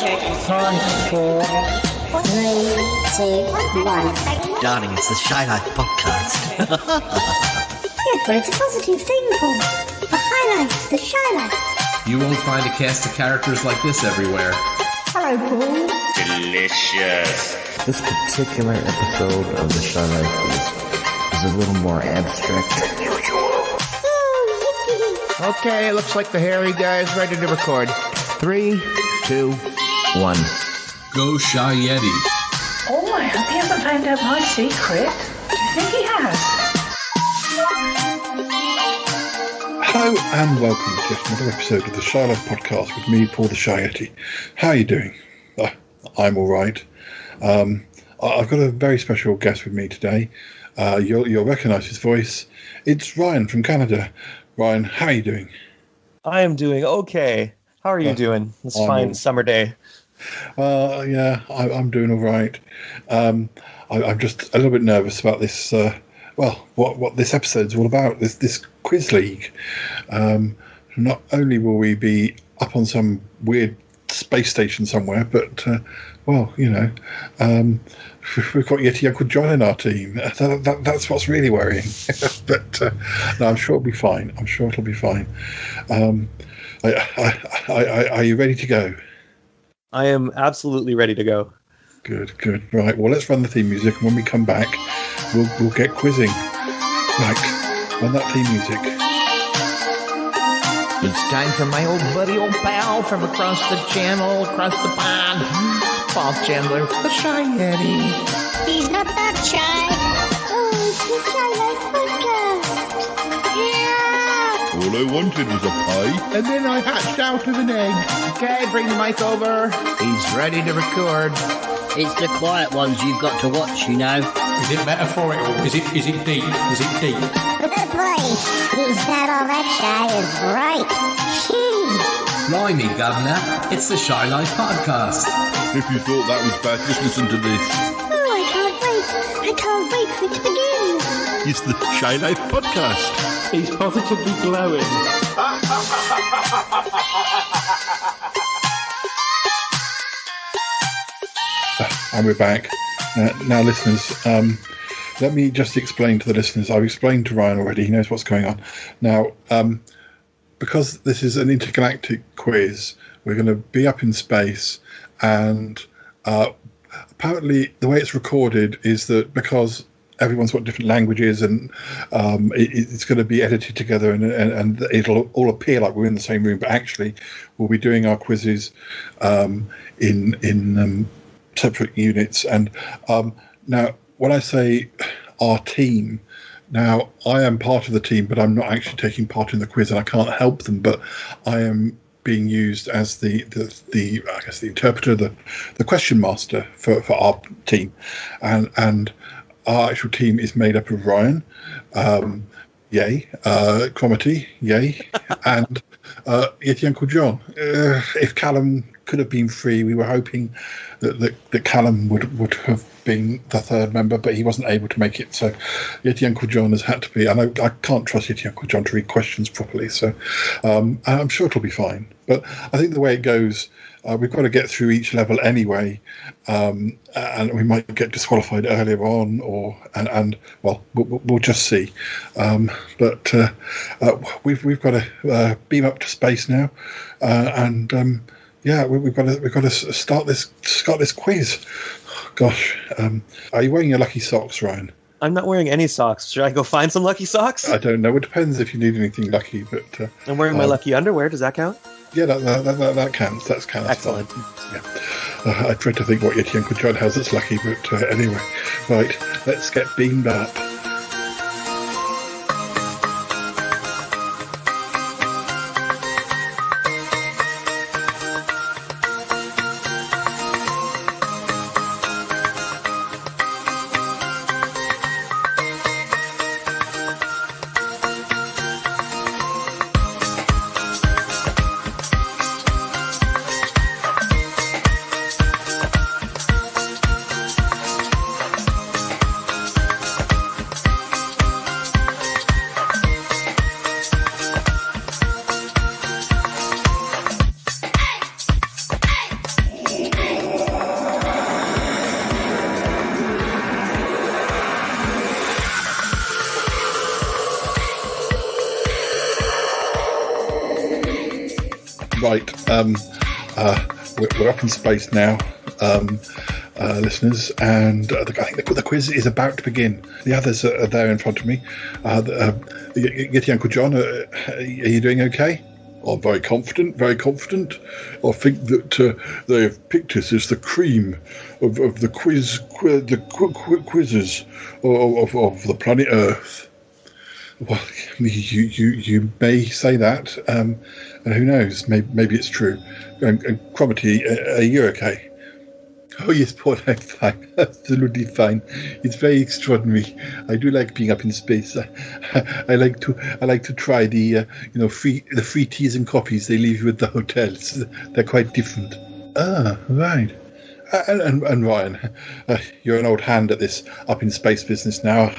On 4, 3, 2, 1. Darling, it's the Shy Life podcast. Yeah, but it's a positive thing, Paul. The highlight, the Shy Life. You won't find a cast of characters like this everywhere. Hello, Paul. Delicious. This particular episode of the Shy Life is a little more abstract than usual. Okay, looks like the hairy guy's ready to record. 3, 2, 1. Go Shy Yeti. Oh, I hope he hasn't found out my secret. Do you think he has? Hello and welcome to yet another episode of the Shy Life podcast with me, Paul the Shy Yeti. How are you doing? I'm all right. I've got a very special guest with me today. You'll recognise his voice. It's Ryan from Canada. Ryan, how are you doing? I am doing okay. How are you doing? It's fine summer day. Yeah, I'm doing all right. I'm just a little bit nervous about this. What this episode's all about. This quiz league. Not only will we be up on some weird space station somewhere, but we've got Yeti Uncle John in our team. That's what's really worrying. But no, I'm sure it'll be fine. Are you ready to go? I am absolutely ready to go. Good. Right, well, let's run the theme music, and when we come back, we'll get quizzing. Right, run that theme music. It's time for my old buddy, old pal from across the channel, across the pond, Paul Chandler, the Shy Yeti. He's not that shy. Oh, it's the Shy Life podcast. Yeah! All I wanted was a pie. And then I hatched out of an egg. Okay, bring the mic over. He's ready to record. It's the quiet ones you've got to watch, you know. Is it metaphorical? Is it deep? Is it deep? Boy, he's not all that shy, is right. Blimey, Governor. It's the Shy Life podcast. If you thought that was bad, just listen to this. Oh, I can't wait for it to begin. It's the Shy Life podcast. He's positively glowing. And we're back. Now, listeners, let me just explain to the listeners. I've explained to Ryan already. He knows what's going on. Now, because this is an intergalactic quiz, we're going to be up in space, and apparently the way it's recorded is that because everyone's got different languages, and it's going to be edited together, and it'll all appear like we're in the same room, but actually we'll be doing our quizzes in separate units. And now, when I say our team, now I am part of the team, but I'm not actually taking part in the quiz, and I can't help them. But I am being used as the I guess the interpreter, the question master for our team, and our actual team is made up of Ryan, yay, Cromitty, yay, and Yeti Uncle John. If Callum could have been free, we were hoping that Callum would have been the third member, but he wasn't able to make it. So Yeti Uncle John has had to be. I know I can't trust Yeti Uncle John to read questions properly, so I'm sure it'll be fine. But I think the way it goes, we've got to get through each level anyway, and we might get disqualified earlier on, we'll just see. But we've got to beam up to space now, we've got to start this quiz. Gosh, are you wearing your lucky socks, Ryan? I'm not wearing any socks. Should I go find some lucky socks? I don't know. It depends if you need anything lucky, but I'm wearing my lucky underwear. Does that count? Yeah, that counts. That's counts. Excellent. Fine. Yeah, I dread to think what Yeti Uncle John has that's lucky, but anyway, right. Let's get beamed up. Right. We're up in space now, listeners, and I think the quiz is about to begin. The others are there in front of me. Yeti Uncle John, are you doing okay? I'm very confident, very confident. I think that they have picked us as the cream of the quizzes of the planet Earth. Well, you may say that. Who knows? Maybe it's true. And Cromitty, are you okay? Oh yes, Paul, I'm fine. Absolutely fine. It's very extraordinary. I do like being up in space. I like to try the free teas and coffees they leave you at the hotels. They're quite different. Ah, right. And Ryan, you're an old hand at this up in space business now.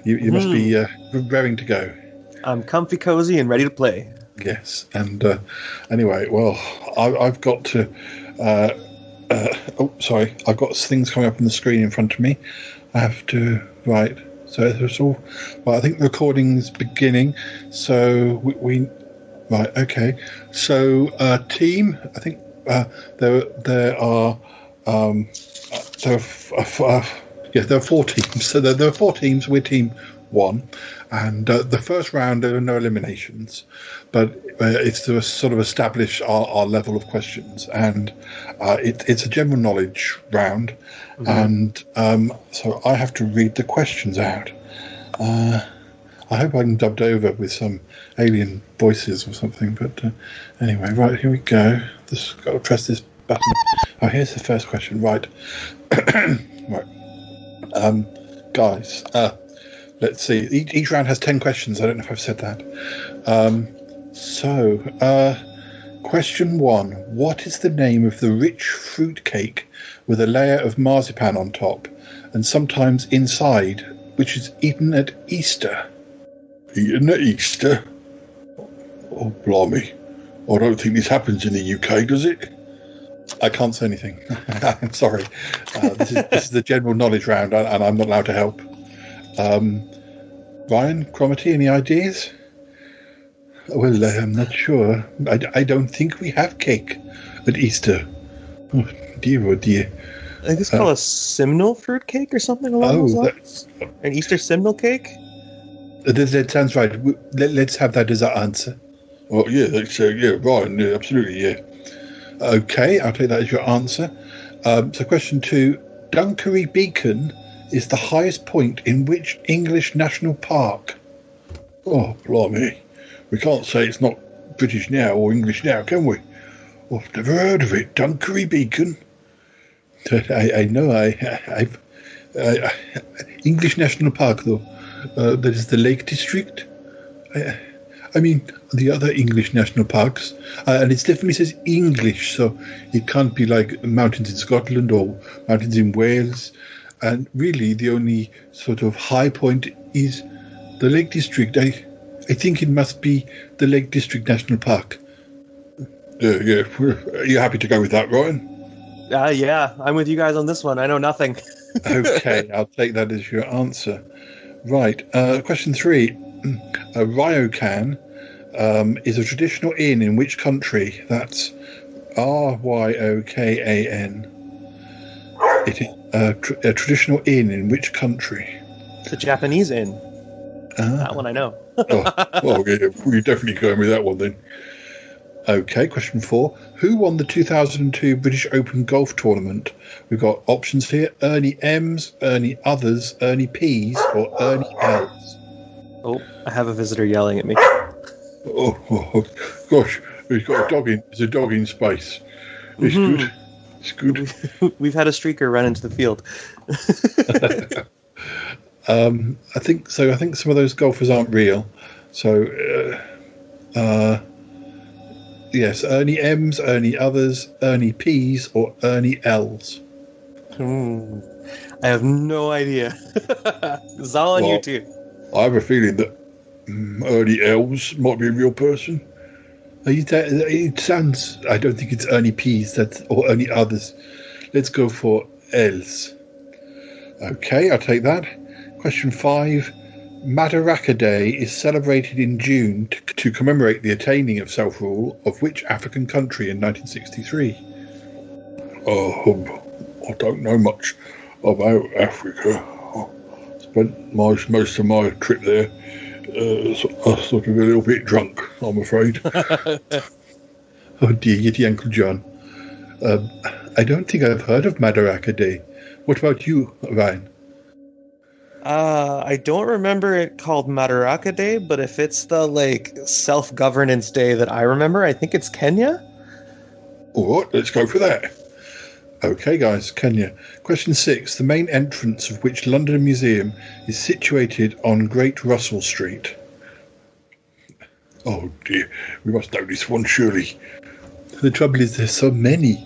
You must be raring to go. I'm comfy, cozy, and ready to play. Yes, and anyway, well, I've got to. Sorry, I've got things coming up on the screen in front of me. I have to right. So it's all. Well, I think the recording's beginning. So we right. Okay. So team. I think there are. There are 4 teams. So there are 4 teams. We're team 1, and the first round there are no eliminations, but it's to sort of establish our level of questions, and it's a general knowledge round, and so I have to read the questions out. I hope I can dubbed over with some alien voices or something, but anyway, right, here we go. Just got to press this button. Oh, here's the first question. Right. Right. Guys, let's see. Each round has 10 questions. I don't know if I've said that. Question 1. What is the name of the rich fruit cake with a layer of marzipan on top and sometimes inside, which is eaten at Easter? Eaten at Easter? Oh, blimey. I don't think this happens in the UK, does it? I can't say anything. I'm sorry. This is the general knowledge round, and I'm not allowed to help. Ryan, Cromitty, any ideas? Well, I'm not sure. I don't think we have cake at Easter. Oh dear. I think it's called a simnel fruit cake or something along those lines. An Easter simnel cake? That sounds right. Let's have that as our answer. Oh, yeah, Ryan, yeah, absolutely, yeah. Okay, I'll take that as your answer. So question 2. Dunkery Beacon is the highest point in which English national park? Oh, blimey. We can't say it's not British now or English now, can we? Oh, I've never heard of it. Dunkery Beacon. I know. I've English National Park, though. That is the Lake District. I mean, the other English national parks, and it definitely says English, so it can't be like mountains in Scotland or mountains in Wales. And really, the only sort of high point is the Lake District. I think it must be the Lake District National Park. Yeah. Are you happy to go with that, Ryan? Yeah, I'm with you guys on this one. I know nothing. Okay, I'll take that as your answer. Right. Question 3. A ryokan is a traditional inn in which country? That's Ryokan. It is a traditional inn in which country? It's a Japanese inn. That one I know. Well, yeah, we're definitely going with that one then. Okay, question 4. Who won the 2002 British Open Golf Tournament? We've got options here. Ernie M's, Ernie Others, Ernie P's, or Ernie L's. Oh, I have a visitor yelling at me. Oh gosh, he's got a dog in. There's a dog in space. It's good. It's good. We've had a streaker run into the field. I think so. I think some of those golfers aren't real. So, yes, Ernie M's, Ernie Others, Ernie P's, or Ernie L's. I have no idea. It's all on YouTube. I have a feeling that Ernie L's might be a real person. It sounds. I don't think it's Ernie P's or Ernie Others. Let's go for L's. Okay, I'll take that. Question 5. Madaraka Day is celebrated in June to commemorate the attaining of self-rule of which African country in 1963? I don't know much about Africa. I spent most of my trip there sort of a little bit drunk, I'm afraid. Oh dear, Yeti Uncle John. I don't think I've heard of Madaraka Day. What about you, Ryan? I don't remember it called Madaraka Day, but if it's the self-governance day that I remember, I think it's Kenya. All right, let's go for that. Okay, guys, Kenya. Question 6. The main entrance of which London Museum is situated on Great Russell Street? Oh dear, we must know this one, surely. The trouble is there's so many.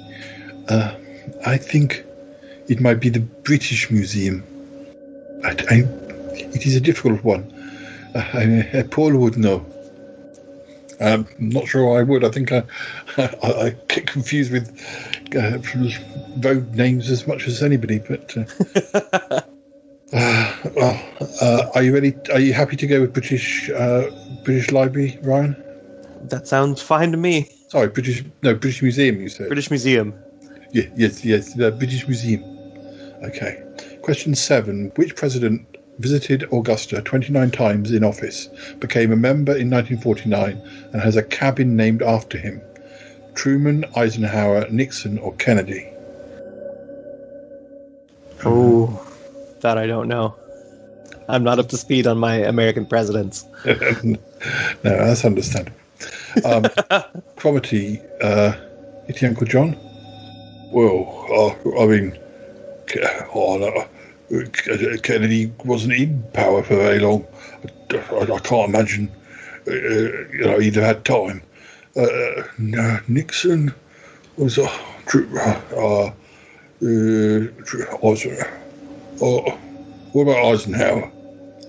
I think it might be the British Museum. It is a difficult one. Paul would know. I'm not sure I would. I think I get confused with road names as much as anybody. But are you ready? Are you happy to go with British Library, Ryan? That sounds fine to me. Sorry, British Museum. You said British Museum. Yeah, yes, the British Museum. Okay. Question 7. Which president visited Augusta 29 times in office, became a member in 1949, and has a cabin named after him? Truman, Eisenhower, Nixon, or Kennedy? Oh, that I don't know. I'm not up to speed on my American presidents. No, that's understandable. Cromitty, Yeti Uncle John? Well, I mean, Kennedy wasn't in power for very long. I can't imagine, he'd have had time. No, Nixon was what about Eisenhower?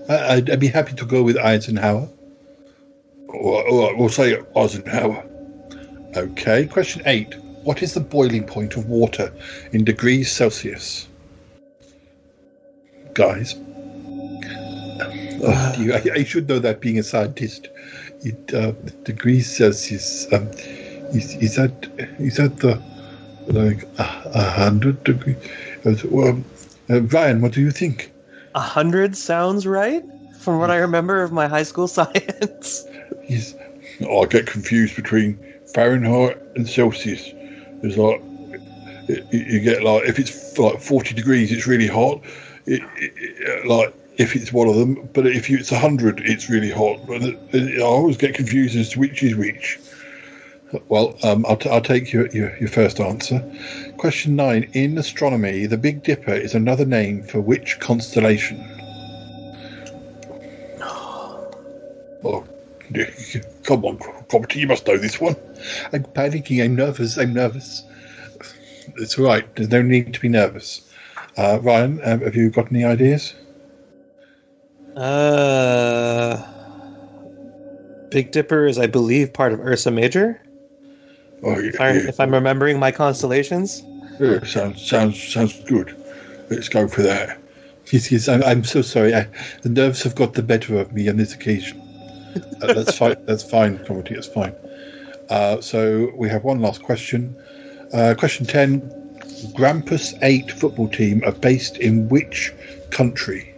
I'd be happy to go with Eisenhower. All right, we'll say Eisenhower. Okay, question 8. What is the boiling point of water in degrees Celsius? Guys. I should know that being a scientist. Degrees Celsius. Is that the 100 degrees? Ryan, what do you think? 100 sounds right from what I remember of my high school science. Yes. I get confused between Fahrenheit and Celsius. There's you get if it's 40 degrees, it's really hot. If it's one of them, but if it's 100, it's really hot. But I always get confused as to which is which. Well, I'll take your first answer. Question 9. In astronomy, the Big Dipper is another name for which constellation? Oh, come on, Property, you must know this one. I'm panicking. I'm nervous. It's all right. There's no need to be nervous. Ryan, have you got any ideas? Big Dipper is, I believe, part of Ursa Major. Oh, yeah, if I'm remembering my constellations. Yeah, sounds good. Let's go for that. Yes, I'm so sorry. The nerves have got the better of me on this occasion. That's fine. That's fine, Comedy. That's fine. So we have one last question. Question 10. Grampus 8 football team are based in which country?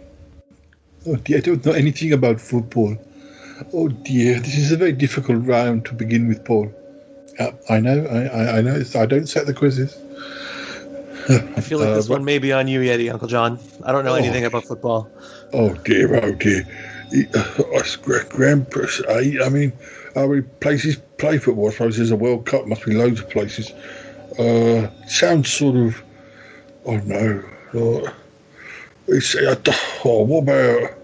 Oh dear, I don't know anything about football. Oh dear, this is a very difficult round to begin with, Paul. I know. I don't set the quizzes. I feel like this one may be on you, Yeti, Uncle John. I don't know anything about football. Oh dear. Grampus 8. I mean, how many places play football? I suppose there's a World Cup. Must be loads of places. Sounds sort of. Oh no. What about?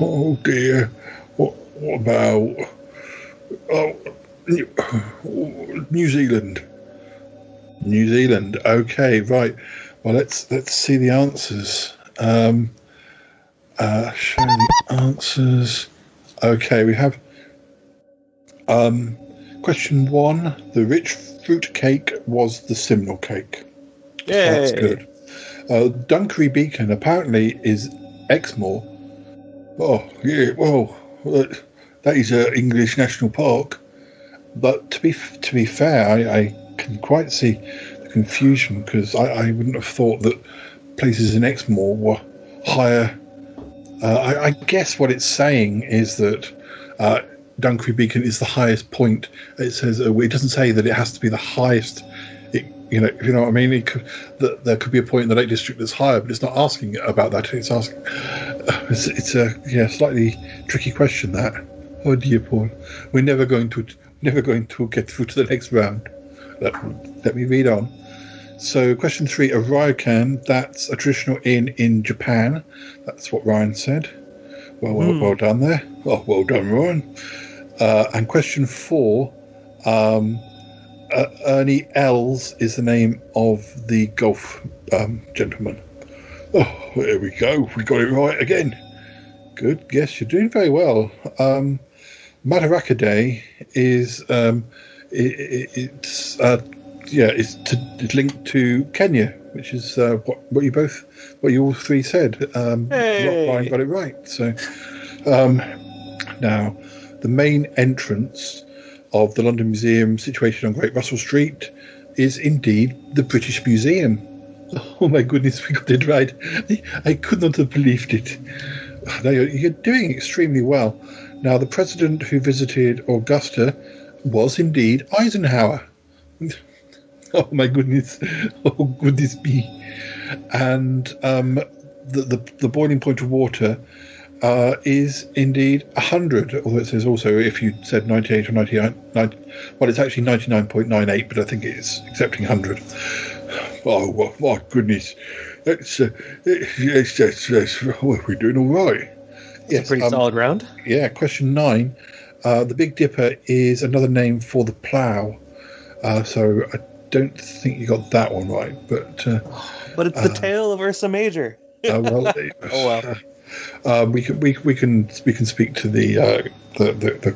Oh dear. What about? New Zealand. New Zealand. Okay, right. Well, let's see the answers. Show the answers. Okay, we have. Question 1. The rich fruit cake was the Simnel cake. Yay. That's good. Dunkery Beacon apparently is Exmoor, Oh, yeah, well, that is an English national park. But to be fair, I can quite see the confusion because I wouldn't have thought that places in Exmoor were higher. I guess what it's saying is that Dunkery Beacon is the highest point. It says it doesn't say that it has to be the highest. If you know what I mean. There could be a point in the Lake District that's higher, but it's not asking about that. It's asking. It's a slightly tricky question. That. Oh dear, Paul. We're never going to get through to the next round. Let me read on. So, question 3, a ryokan. That's a traditional inn in Japan. That's what Ryan said. Well done there. Well done, Ryan. And question 4, Ernie Els is the name of the golf gentleman. Oh, here we go. We got it right again. Good. Yes, you're doing very well. Madaraka Day is it's linked to Kenya, which is what you all three said. Hey. Ryan got it right. So now the main entrance of the London Museum, situated on Great Russell Street, is indeed the British Museum. Oh my goodness, we got it right. I could not have believed it. You're doing extremely well. Now, the president who visited Augusta was indeed Eisenhower. Oh my goodness. Oh goodness me. And the boiling point of water is indeed 100, although it says also if you said 98 or 99, well, it's actually 99.98, but I think it's accepting 100. Oh, my goodness. We're doing all right. It's a pretty solid round. Yeah, question 9. The Big Dipper is another name for the plough. So I don't think you got that one right, but it's the tail of Ursa Major. Well, oh well. We can speak to the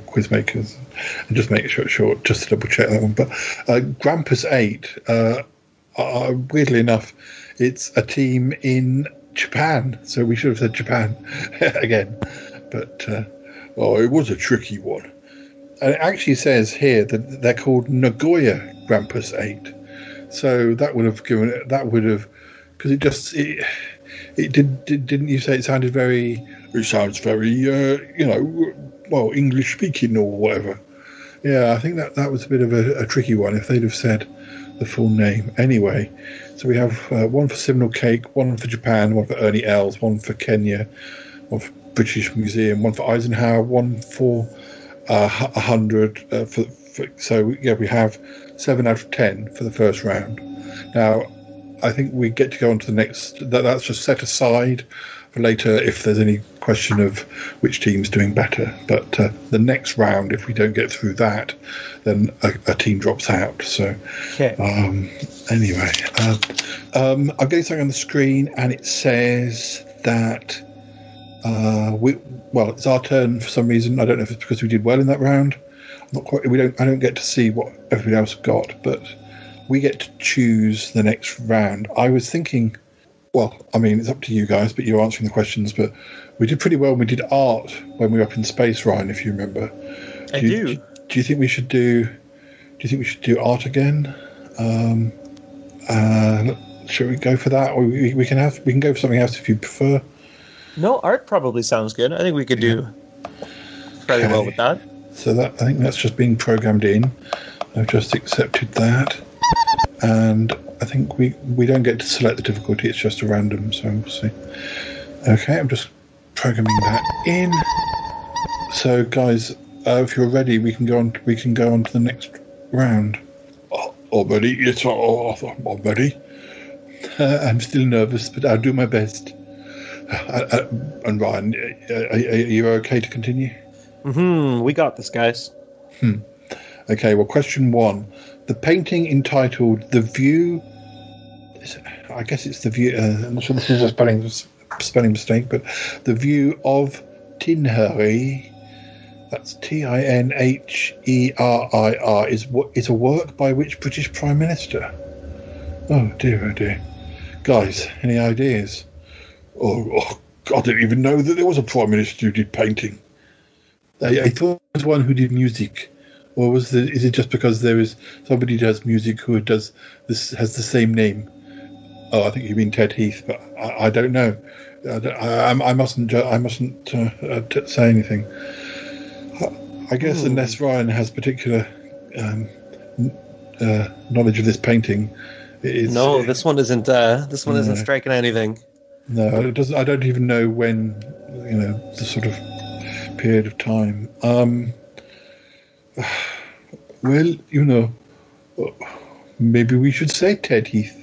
quiz makers and just make sure just to double check that one. But Grampus 8, weirdly enough, it's a team in Japan, so we should have said Japan again. But it was a tricky one, and it actually says here that they're called Nagoya Grampus 8. So that would have because it didn't you say it sounded very? It sounds very English speaking or whatever. Yeah, I think that was a bit of a tricky one if they'd have said the full name. Anyway, so we have one for Simnel Cake, one for Japan, one for Ernie Els, one for Kenya, one for British Museum, one for Eisenhower, one for 100. So we have 7 out of 10 for the first round. Now, I think we get to go on to the next. That's just set aside for later if there's any question of which team's doing better. But the next round, if we don't get through that, then a team drops out. So, okay. Anyway, I'm getting something on the screen, and it says that it's our turn for some reason. I don't know if it's because we did well in that round. Not quite. I don't get to see what everybody else got, but we get to choose the next round. I was thinking, it's up to you guys, but you're answering the questions. But we did pretty well when we did art when we were up in space, Ryan, if you remember. I do. Do you think we should do? Do you think we should do art again? Should we go for that, or we can go for something else if you prefer? No, art probably sounds good. I think we could do fairly well with that. So I think that's just being programmed in. I've just accepted that. And I think we don't get to select the difficulty, it's just a random, so we'll see. Okay, I'm just programming that in. So guys, if you're ready, we can go on to the next round. I'm ready. Yes, I'm ready. I'm still nervous, but I'll do my best. And Ryan, are you okay to continue? We got this, guys. Okay, well, question 1. The painting entitled The View... I guess it's The View... I'm not sure this is a spelling mistake, but The View of Tinheri, that's Tinherir, is a work by which British Prime Minister? Oh dear. Guys, any ideas? Oh I didn't even know that there was a Prime Minister who did painting. I thought there was one who did music. Or is it just because there is somebody who does music who has the same name? Oh, I think you mean Ted Heath, but I don't know. I mustn't say anything. I guess unless Ryan has particular knowledge of this painting, this one isn't. This one isn't striking anything. No, it doesn't. I don't even know when. The sort of period of time. Well, maybe we should say Ted Heath.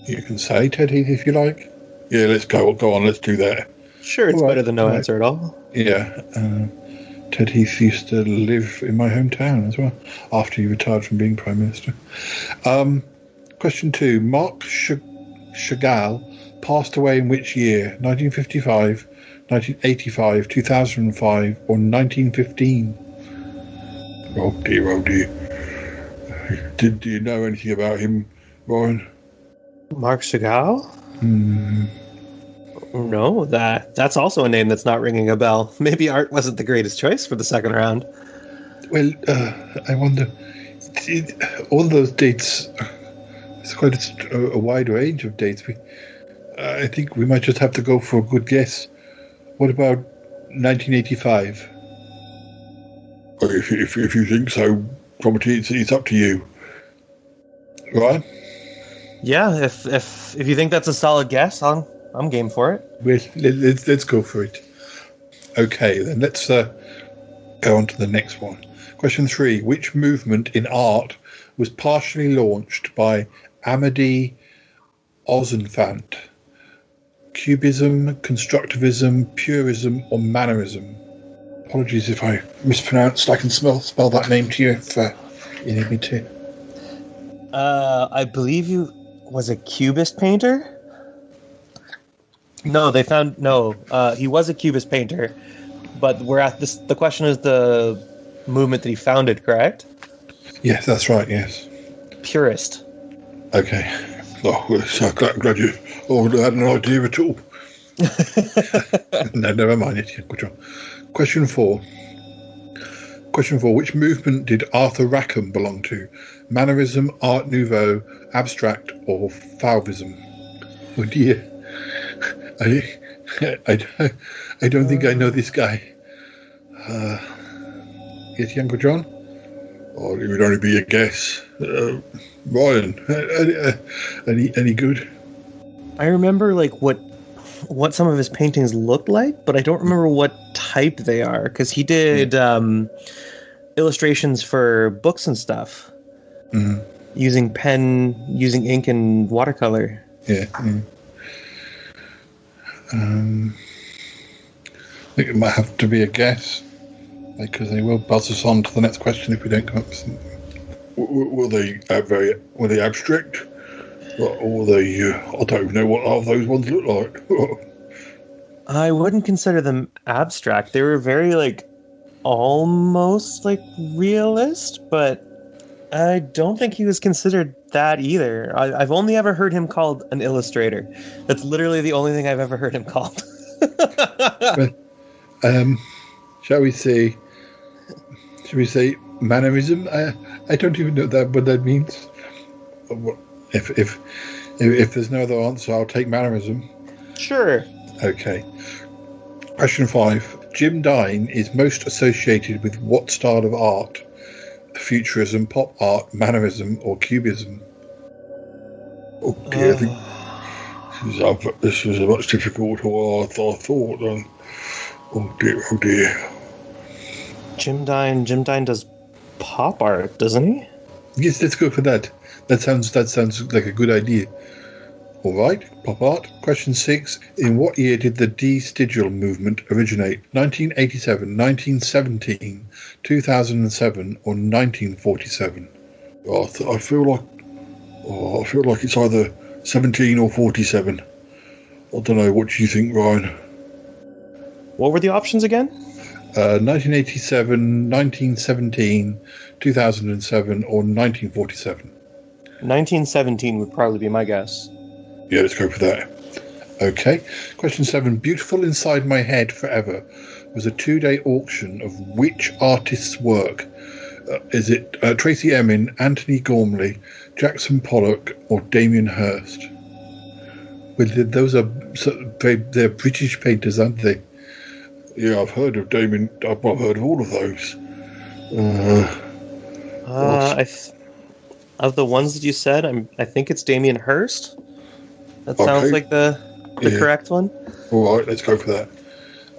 You can say Ted Heath if you like. Yeah, let's go on. Let's do that. Sure, it's better than no answer at all. Yeah. Ted Heath used to live in my hometown as well after he retired from being Prime Minister. Question 2. Marc Chagall passed away in which year? 1955, 1985, 2005, or 1915? Oh dear. Do you know anything about him, Ryan? Marc Chagall? No, that's also a name that's not ringing a bell. Maybe Art wasn't the greatest choice for the second round. Well, I wonder. All those dates. It's quite a wide range of dates. I think we might just have to go for a good guess. What about 1985? If you think so, probably it's up to you. Right? Yeah, if you think that's a solid guess, I'm game for it. Well, let's go for it. Okay, then let's go on to the next one. Question 3. Which movement in art was partially launched by Amédée Ozenfant? Cubism, constructivism, purism, or mannerism? Apologies if I mispronounced. I can spell that name to you if you need me to. I believe you was a cubist painter. No, he was a cubist painter, but we're at this. The question is the movement that he founded, correct? Yes, that's right. Yes. Purist. Okay. Oh, so glad you had an idea at all. No, never mind it. Good job. Question 4. Which movement did Arthur Rackham belong to? Mannerism, Art Nouveau, Abstract, or Fauvism? Oh dear. I don't think I know this guy. Yes, Uncle John? Or it would only be a guess. Ryan, any good? I remember what some of his paintings looked like, but I don't remember what type they are, because he did illustrations for books and stuff. Mm-hmm. Using ink and watercolor. Yeah. I think it might have to be a guess, because they will buzz us on to the next question if we don't come up with something. Were they abstract? Or were they? I don't even know what half those ones look like. I wouldn't consider them abstract. They were very almost realist, but I don't think he was considered that either. I've only ever heard him called an illustrator. That's literally the only thing I've ever heard him called. Shall we say mannerism? I don't even know what that means. If there's no other answer, I'll take mannerism. Sure. Okay. Question 5. Jim Dine is most associated with what style of art? Futurism, pop art, mannerism, or cubism? Okay, I think this was a much difficult than I thought. Oh dear. Jim Dine does pop art, doesn't he? Yes, let's go for that. That sounds like a good idea. All right, pop art. Question 6. In what year did the de-Stigial movement originate? 1987, 1917, 2007, or 1947? I feel like it's either 17 or 47. I don't know. What do you think, Ryan? What were the options again? 1987, 1917, 2007, or 1947. 1917 would probably be my guess. Yeah, let's go for that. Okay. Question 7. Beautiful Inside My Head Forever was a 2-day auction of which artist's work? Is it Tracy Emin, Anthony Gormley, Jackson Pollock, or Damien Hirst? Well, those are they're British painters, aren't they? Yeah, I've heard of Damien. I've heard of all of those. Of the ones that you said, I think it's Damien Hirst. That sounds like the correct one. All right, let's go for that.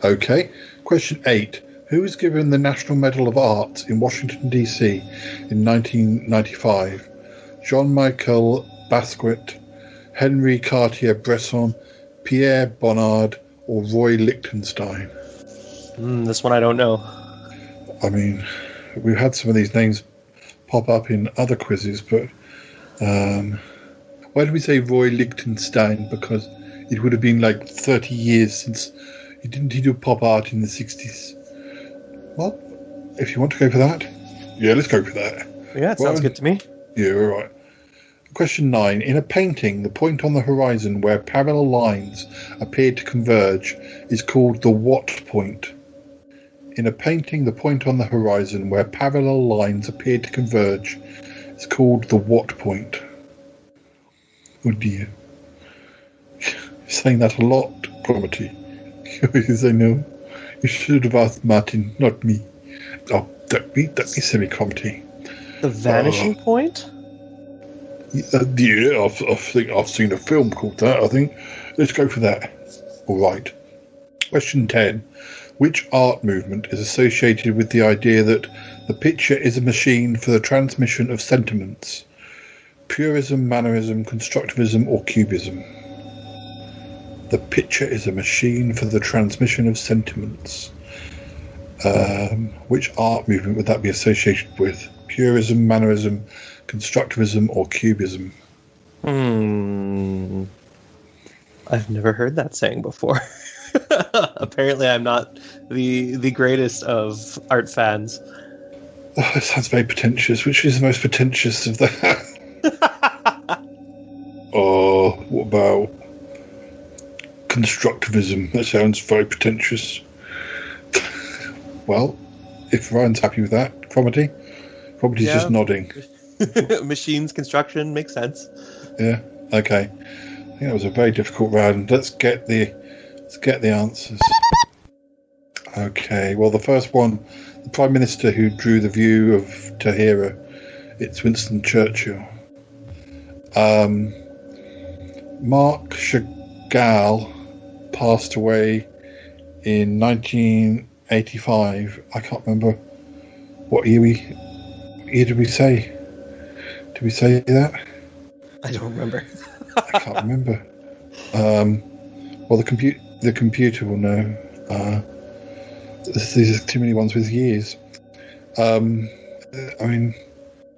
Okay. Question 8. Who was given the National Medal of Arts in Washington, D.C. in 1995? Jean-Michel Basquiat, Henri Cartier-Bresson, Pierre Bonnard, or Roy Lichtenstein? This one I don't know. I mean, we've had some of these names pop up in other quizzes, but why did we say Roy Lichtenstein? Because it would have been like 30 years since he do pop art in the 60s. Well, if you want to go for that, yeah, let's go for that. Yeah, it sounds good to me. Yeah, all right. Question 9. In a painting, the point on the horizon where parallel lines appear to converge is called the what point? In a painting, the point on the horizon where parallel lines appear to converge is called the what point? Oh dear. You're saying that a lot, Cromitty. You say no. You should have asked Martin, not me. Oh, don't be silly, Cromitty. The vanishing point? Yeah, I think I've seen a film called that, I think. Let's go for that. All right. Question 10. Which art movement is associated with the idea that the picture is a machine for the transmission of sentiments? Purism, mannerism, constructivism, or cubism? The picture is a machine for the transmission of sentiments. Which art movement would that be associated with? Purism, mannerism, constructivism, or cubism? I've never heard that saying before. Apparently I'm not the greatest of art fans. Oh, it sounds very pretentious. Which is the most pretentious of that? Oh, what about constructivism? That sounds very pretentious. Well, if Ryan's happy with that, Cromitty's just nodding. Machines, construction, makes sense. Yeah, okay. I think that was a very difficult round. Let's get the answers. Okay, well, the first one, the Prime Minister who drew the view of Tahira, it's Winston Churchill. Marc Chagall passed away in 1985. I can't remember what year did we say? Did we say that? I don't remember. I can't remember. Well, the computer will know. These are too many ones with years. I mean,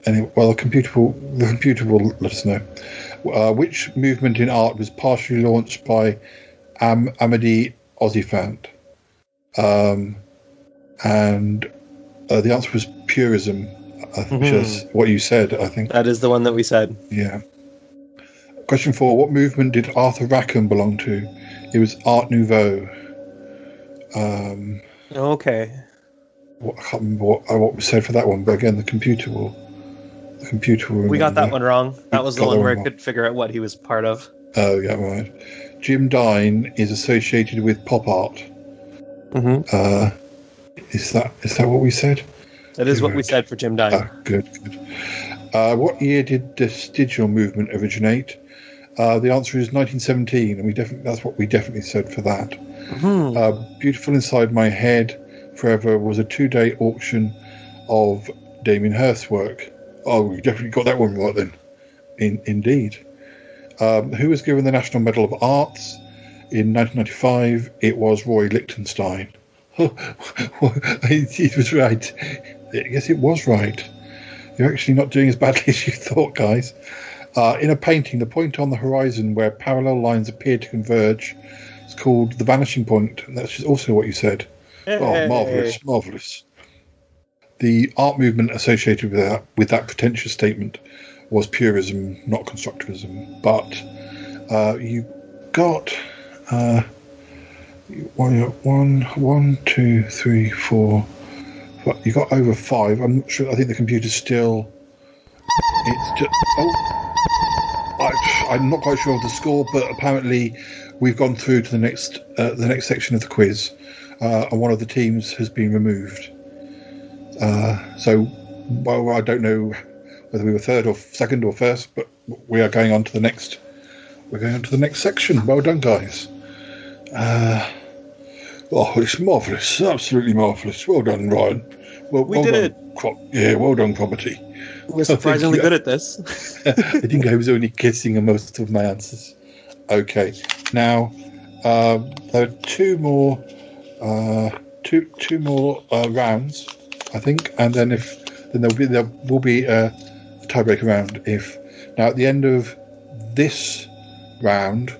anyway, well, the computer will let us know. Which movement in art was partially launched by Amédée Ozyphant? And the answer was purism, which is what you said, I think. That is the one that we said. Yeah. Question 4. What movement did Arthur Rackham belong to? It was Art Nouveau. Okay. I can't remember what was said for that one, but again, the computer will We got that one wrong. That was the one where I wrong. could figure out what he was part of. Oh, yeah, right. Jim Dine is associated with pop art. Is that what we said? That is what we said for Jim Dine. Oh, good. What year did this digital movement originate? The answer is 1917, and that's what we definitely said for that. Beautiful Inside My Head Forever was a 2-day auction of Damien Hirst's work. Oh, we definitely got that one right then. Indeed. Who was given the National Medal of Arts in 1995? It was Roy Lichtenstein. It was right. Yes, it was right. You're actually not doing as badly as you thought, guys. In a painting, the point on the horizon where parallel lines appear to converge is called the vanishing point. And that's also what you said. Hey. Oh, marvellous. The art movement associated with that pretentious statement was purism, not constructivism. But you got One, two, three, four. You got over 5. I'm not sure. I think the computer's still. It's just. I'm not quite sure of the score, but apparently we've gone through to the next section of the quiz, and one of the teams has been removed. So, well, I don't know whether we were third or second or first, but we are going on to the next. We're going on to the next section. Well done, guys. It's marvellous. Absolutely marvellous. Well done, Ryan. We did it. Well done, Cromitty. We're surprisingly good at this. I think I was only guessing on most of my answers. Okay. Now, there are two more rounds, I think, and then there will be a tiebreaker round. Now at the end of this round,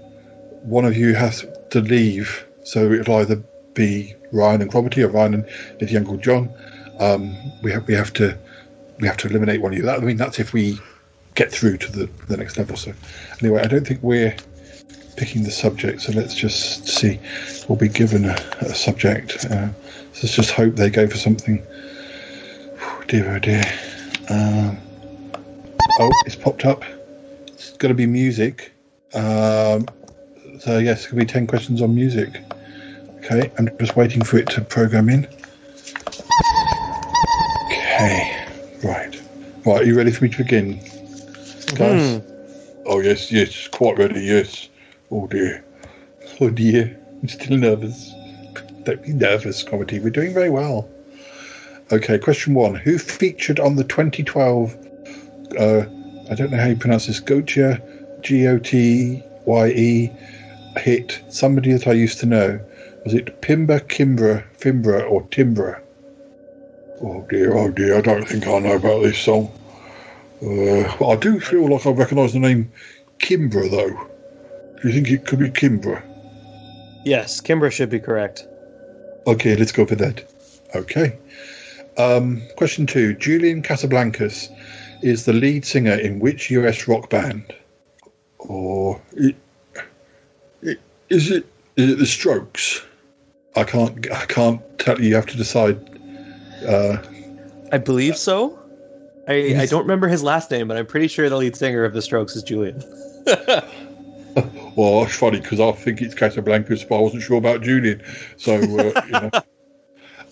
one of you has to leave, so it'll either be Ryan and Cromitty or Ryan and his Uncle John. We have to eliminate one of you. That's if we get through to the next level. So anyway, I don't think we're picking the subject, so let's just see. We'll be given a subject. So let's just hope they go for something. Oh dear. It's popped up. It's got to be music. So yes, it's going to be 10 questions on music. Okay, I'm just waiting for it to program in. Okay, right. Are you ready for me to begin, guys? Oh yes, quite ready. Yes. Oh dear, I'm still nervous. Don't be nervous, Cromitty. We're doing very well. Okay, question 1. Who featured on the 2012? I don't know how you pronounce this. Gotye, Gotye hit Somebody That I Used to Know. Was it Pimba, Kimbra, Fimbra, or Timbra? Oh dear, I don't think I know about this song. I do feel like I recognise the name Kimbra, though. Do you think it could be Kimbra? Yes, Kimbra should be correct. Okay, let's go for that. Okay. Question 2. Julian Casablancas is the lead singer in which US rock band? Or is it the Strokes? I can't tell you. You have to decide. I believe so. I don't remember his last name, but I'm pretty sure the lead singer of the Strokes is Julian. Well, it's funny because I think it's Casablancas, but I wasn't sure about Julian. So,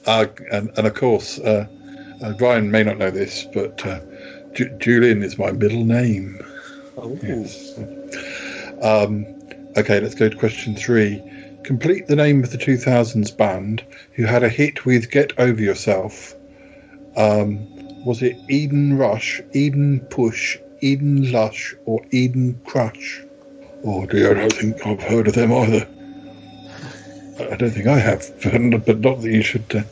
and of course, Brian may not know this, but Julian is my middle name. Oh. Yes. Okay, let's go to question 3. Complete the name of the 2000s band who had a hit with Get Over Yourself. Was it Eden Rush, Eden Push, Eden Lush, or Eden Crush? Oh dear, I don't think I've heard of them either. I don't think I have, but not that you should. I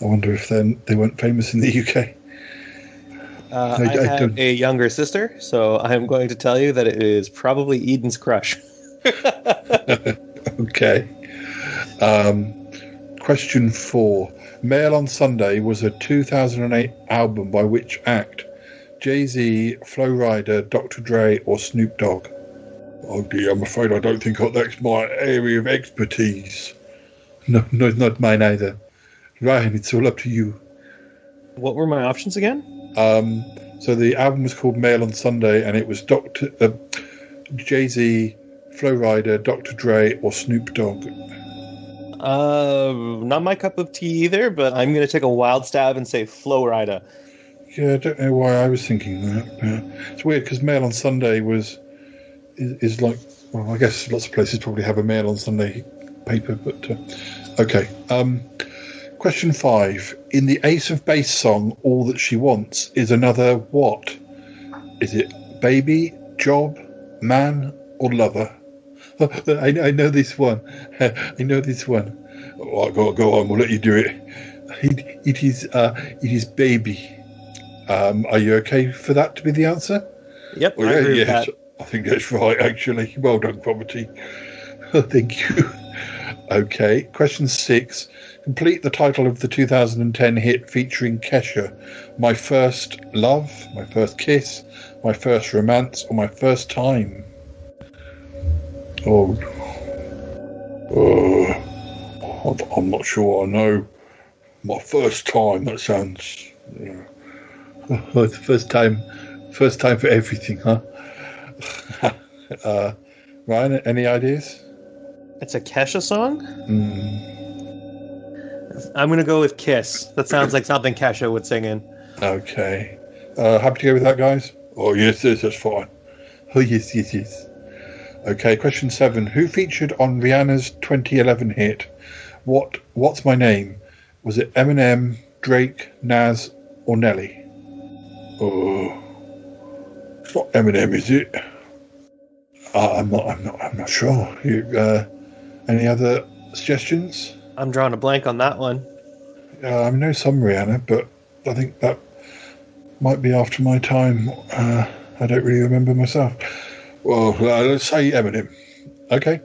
wonder if they weren't famous in the UK. I have a younger sister, so I'm going to tell you that it is probably Eden's Crush. Okay. Question 4. Mail on Sunday was a 2008 album by which act? Jay-Z, Flo Rida, Dr. Dre, or Snoop Dogg? Oh dear, I'm afraid I don't think that's my area of expertise. No, not mine either. Ryan, it's all up to you. What were my options again? So the album was called Mail on Sunday, and it was Jay-Z, Flo Rida, Dr. Dre, or Snoop Dogg. Not my cup of tea either, but I'm going to take a wild stab and say Flo Rida. Yeah, I don't know why I was thinking that. It's weird because Mail on Sunday is like, well, I guess lots of places probably have a Mail on Sunday paper, but okay. Question 5. In the Ace of Base song, All That She Wants is another what? Is it baby, job, man, or lover? I know this one. I know this one. Oh, go on. We'll let you do it. It is baby. Are you okay for that to be the answer? Yep. I agree with that. I think that's right. Actually, well done, Cromitty. Thank you. Okay. Question 6. Complete the title of the 2010 hit featuring Kesha. My First Love, My First Kiss, My First Romance, or My First Time? Oh, I'm not sure I know. My first time, that sounds... It's the first time for everything, huh? Ryan, any ideas? It's a Kesha song? I'm going to go with Kiss. That sounds like something Kesha would sing in. Okay. Happy to go with that, guys? Oh, yes, that's fine. Oh, yes. Okay, question 7. Who featured on Rihanna's 2011 hit, What's My Name? Was it Eminem, Drake, Nas, or Nelly? Oh, it's not Eminem, is it? I'm not sure. Any other suggestions? I'm drawing a blank on that one. I know some Rihanna, but I think that might be after my time. I don't really remember myself. Well, let's say Eminem. Okay.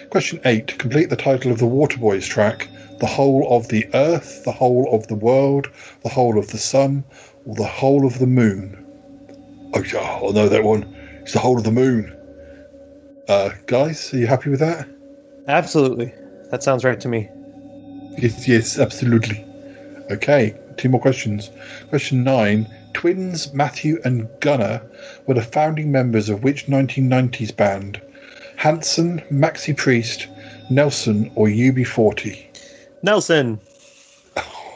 Question 8. Complete the title of the Waterboys track. The whole of the earth, the whole of the world, the whole of the sun, or the whole of the moon. Okay, I know that one. It's the whole of the moon. Guys, are you happy with that? Absolutely. That sounds right to me. Yes, absolutely. Okay, 2 more questions. Question 9. Twins Matthew and Gunnar were the founding members of which 1990s band? Hanson, Maxi Priest, Nelson, or UB40? Nelson.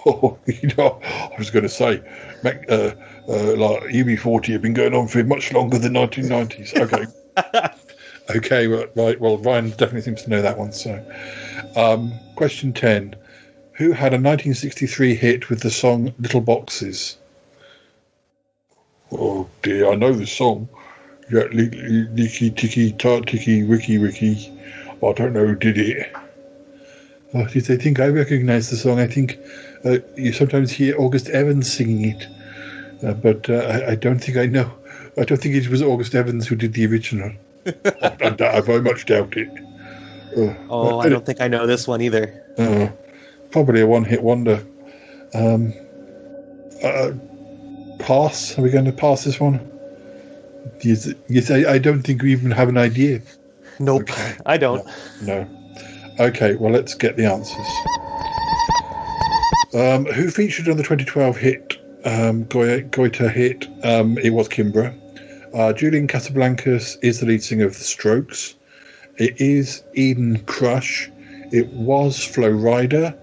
Oh, I was going to say, like UB40 have been going on for much longer than 1990s. Okay. Okay, right. Well, Ryan definitely seems to know that one. So, question 10. Who had a 1963 hit with the song Little Boxes? Oh, dear, I know the song. Yeah, Licky, Ticky, Tart, Ticky, Ricky. I don't know who did it. Oh, I think I recognise the song. I think you sometimes hear August Evans singing it. But I don't think I know. I don't think it was August Evans who did the original. I very much doubt it. I don't think I know this one either. Probably a one-hit wonder. Pass? Are we going to pass this one? Yes, I don't think we even have an idea. Nope, okay. I don't. No. Okay, well, let's get the answers. Who featured on the 2012 hit, Goita hit? It was Kimbra. Julian Casablancas is the lead singer of The Strokes. It is Eden Crush. It was Flo Rida.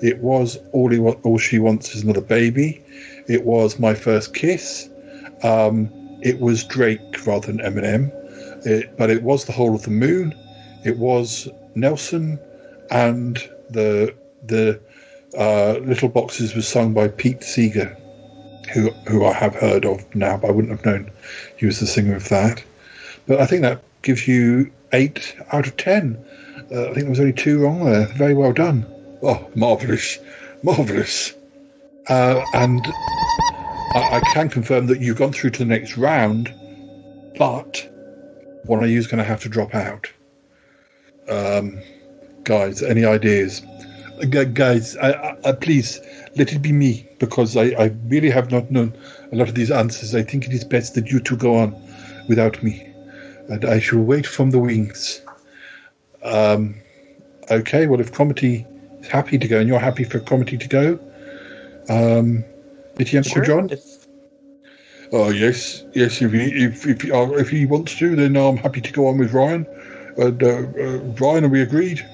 It was All She Wants Is Another Baby. It was My First Kiss. It was Drake rather than Eminem. But it was The Whole of the Moon. It was Nelson, and the Little Boxes was sung by Pete Seeger, who I have heard of now, but I wouldn't have known he was the singer of that. But I think that gives you 8 out of 10. I think there was only 2 wrong there. Very well done. Oh, marvellous. And I can confirm that you've gone through to the next round, but one of you is going to have to drop out. Guys, any ideas? Guys, please let it be me, because I really have not known a lot of these answers. I think it is best that you two go on without me, and I shall wait from the wings. Okay, well, if Cromitty is happy to go, and you're happy for Cromitty to go, Bitty and Uncle John? Oh, yes. If he wants to, then I'm happy to go on with Ryan. And Ryan, are we agreed?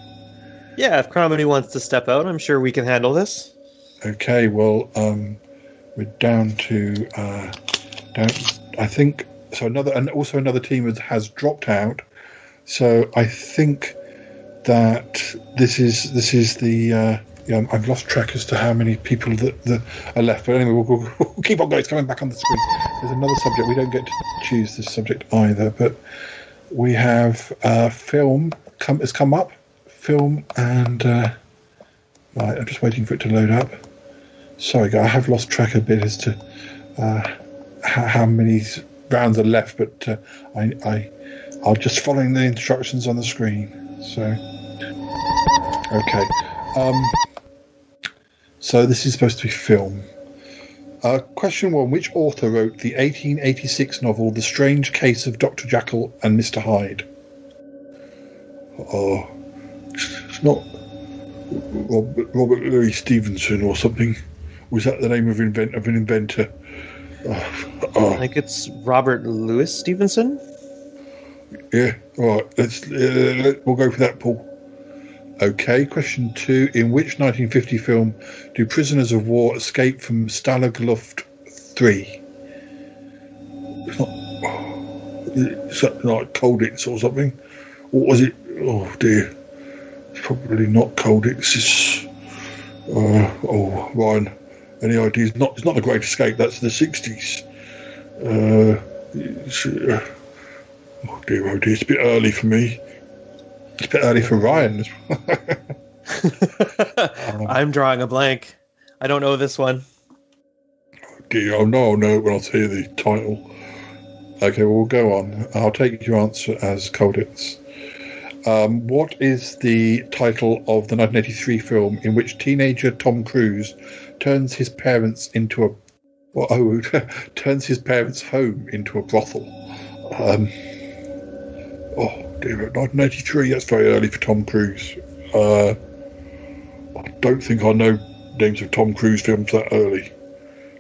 Yeah, if Cromitty wants to step out, I'm sure we can handle this. Okay, well, we're down to I think so. Another team has dropped out. So I think that this is the. I've lost track as to how many people that are left. But anyway, we'll keep on going. It's coming back on the screen. There's another subject. We don't get to choose this subject either, but we have film has come up. Film and right, I'm just waiting for it to load up. Sorry, guys, I have lost track a bit as to how many rounds are left, but I'm just following the instructions on the screen. So, okay. So this is supposed to be film. Question 1: which author wrote the 1886 novel *The Strange Case of Dr. Jekyll and Mr. Hyde*? Oh. It's not Robert Louis Stevenson or something. Was that the name of an inventor? I think it's Robert Louis Stevenson. Yeah. All right. We'll go for that, Paul. Okay. Question 2: in which 1950 film do prisoners of war escape from Stalag Luft 3? It's not like Colditz or something. Or was it? Oh dear. It's probably not Colditz. It's Ryan. Any ideas? It's not The Great Escape. That's the 60s. Oh dear, oh dear. It's a bit early for me. It's a bit early for Ryan as well. I'm drawing a blank. I don't know this one. Oh dear, I'll know when I hear the title. Okay, well, we'll go on. I'll take your answer as Colditz. What is the title of the 1983 film in which teenager Tom Cruise turns his parents home into a brothel? Oh dear, 1983. That's very early for Tom Cruise. I don't think I know names of Tom Cruise films that early.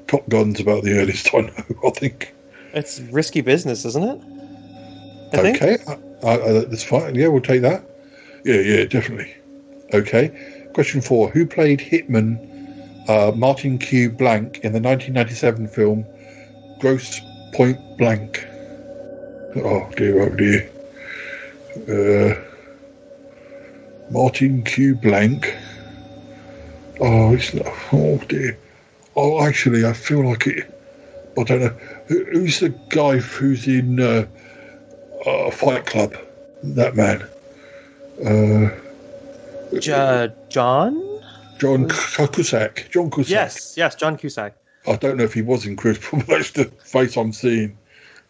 Top Gun's about the earliest I know, I think. It's Risky Business, isn't it? Okay, that's fine. Yeah, we'll take that. Yeah, definitely. Okay. Question 4. Who played Hitman Martin Q. Blank in the 1997 film Gross Point Blank? Oh dear. Martin Q. Blank. Oh, it's not. Oh dear. Oh, actually, I feel like it. I don't know. Who's the guy who's in Fight Club? That man. John? John Cusack. John Cusack. Yes, John Cusack. I don't know if he was in Cruise, but that's the face I'm seeing.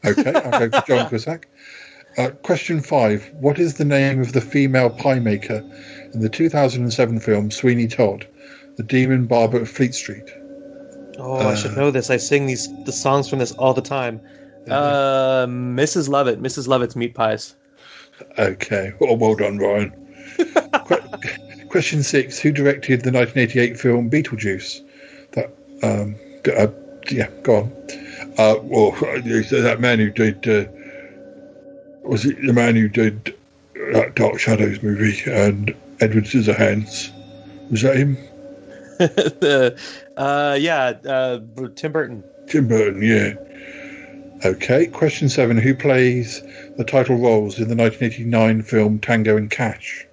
Okay, I'll go for John Cusack. Question 5. What is the name of the female pie maker in the 2007 film Sweeney Todd, the Demon Barber of Fleet Street? Oh, I should know this. I sing the songs from this all the time. Mrs. Lovett. Mrs. Lovett's Meat Pies. Okay. Well done, Ryan. Question 6. Who directed the 1988 film Beetlejuice? Yeah, go on. That man who did... was it the man who did that Dark Shadows movie and Edward Scissorhands? Was that him? Tim Burton. Tim Burton, yeah. Okay, question 7. Who plays the title roles in the 1989 film Tango and Cash?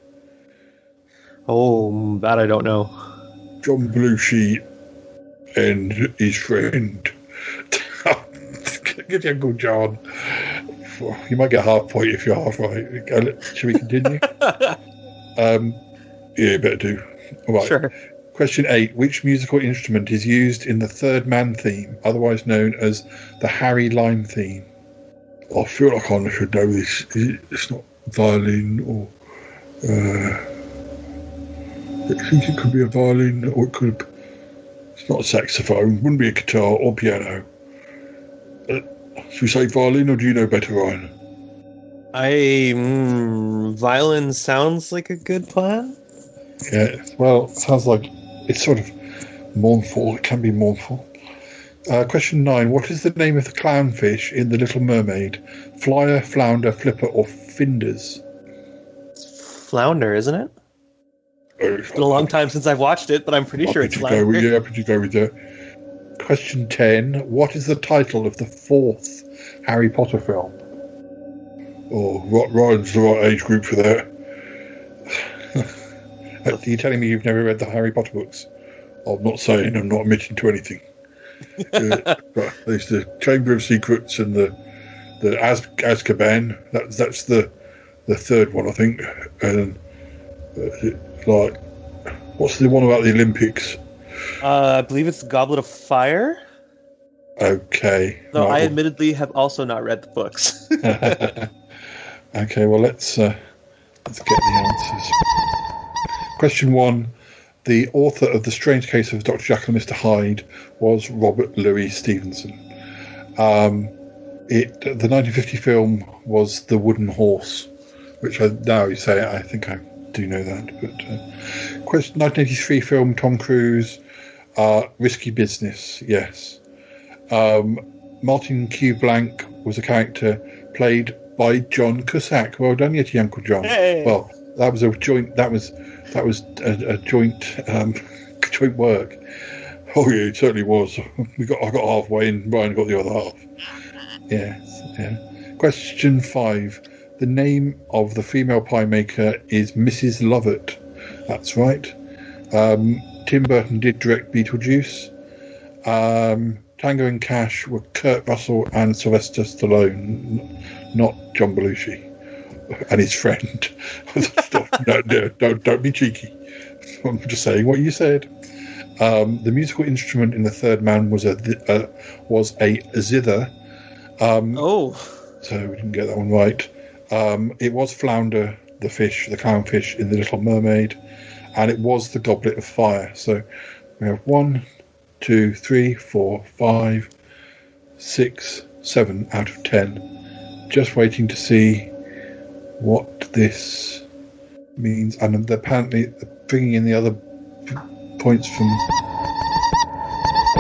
Oh, that I don't know. John Belushi and his friend. Good Uncle John. You might get half point if you're half right. Should we continue? Yeah, better do. All right. Sure. Question 8. Which musical instrument is used in the Third Man theme, otherwise known as the Harry Lime theme? I feel like I should know this. It's not violin or... I think it could be a violin or it could... It's not a saxophone. Wouldn't be a guitar or piano. Should we say violin or do you know better, Ryan? Violin sounds like a good plan. Yeah, well, it sounds like it's sort of mournful. It can be mournful. Question 9. What is the name of the clownfish in The Little Mermaid? Flyer, flounder, flipper, or finders? It's flounder, isn't it? It's been a long time since I've watched it, but I'm pretty sure it's flounder. Yeah, but you go with that. Question 10. What is the title of the 4th Harry Potter film? Oh, Ryan's the right age group for that. Are you telling me you've never read the Harry Potter books? I'm not saying, I'm not admitting to anything. But there's the Chamber of Secrets and the Azkaban. That's the third one, I think. And what's the one about the Olympics? I believe it's Goblet of Fire. Okay. Though I admittedly have also not read the books. Okay, well let's get the answers. Question 1. The author of The Strange Case of Dr. Jekyll and Mr. Hyde was Robert Louis Stevenson. The 1950 film was The Wooden Horse, which now you say I think I do know that. But question 1983 film, Tom Cruise, Risky Business. Yes. Martin Q. Blank was a character played by John Cusack. Well done, Yeti Uncle John. Hey. Well, that was a joint. That was a joint joint work. Oh yeah, it certainly was. I got halfway, and Ryan got the other half. Yes. Yeah. Question 5. The name of the female pie maker is Mrs. Lovett. That's right. Tim Burton did direct Beetlejuice. Tango and Cash were Kurt Russell and Sylvester Stallone, not John Belushi and his friend. No, don't be cheeky. I'm just saying what you said. The musical instrument in The Third Man was a zither. So we didn't get that one right. It was Flounder, the fish, the clownfish in The Little Mermaid, and it was the Goblet of Fire. So we have 1, 2, 3, 4, 5, 6, 7 out of 10. Just waiting to see what this means. And they're apparently bringing in the other points from...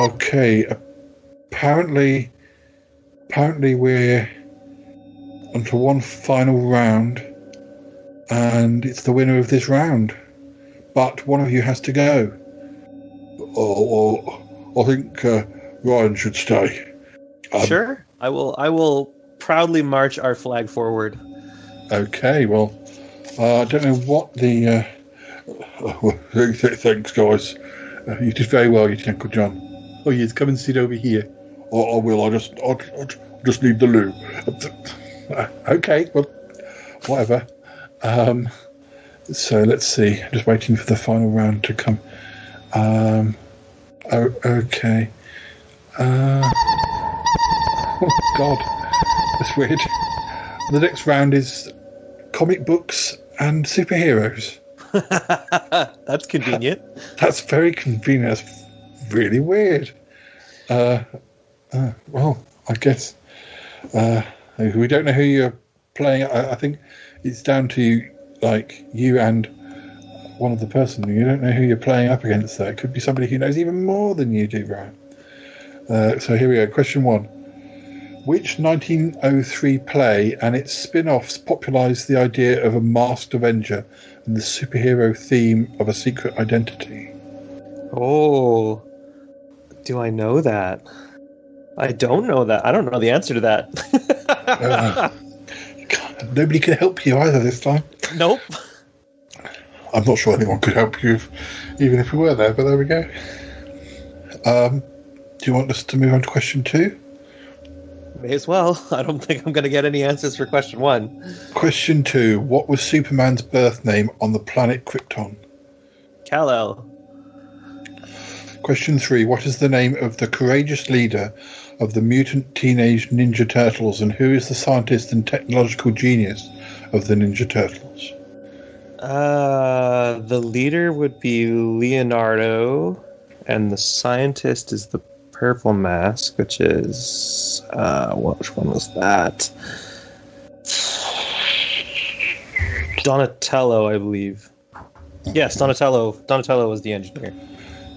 Okay, apparently we're onto one final round, and it's the winner of this round. But one of you has to go. I think Ryan should stay. Sure. I will proudly march our flag forward. Okay, well, I don't know what the... thanks, guys. You did very well, you did, Uncle John. Oh, yes, come and sit over here. I will. I just need the loo. Okay, well, whatever. So let's see. Just waiting for the final round to come. Okay. Oh, God. That's weird. The next round is comic books and superheroes. That's convenient. That's very convenient. That's really weird. Well, I guess we don't know who you're playing. I think it's down to like you and one other person. You don't know who you're playing up against. There, it could be somebody who knows even more than you do, Ryan. So here we go. Question 1. Which 1903 play and its spin-offs popularised the idea of a masked Avenger and the superhero theme of a secret identity? Oh, do I know that? I don't know that. I don't know the answer to that. Nobody can help you either this time. Nope. I'm not sure anyone could help you, even if we were there, but there we go. Do you want us to move on to question 2? May as well. I don't think I'm going to get any answers for question 1. Question 2. What was Superman's birth name on the planet Krypton? Kal-El. Question 3. What is the name of the courageous leader of the Mutant Teenage Ninja Turtles, and who is the scientist and technological genius of the Ninja Turtles? The leader would be Leonardo, and the scientist is the Purple Mask, which is which one was that? Donatello, I believe. Yes, Donatello. Donatello was the engineer.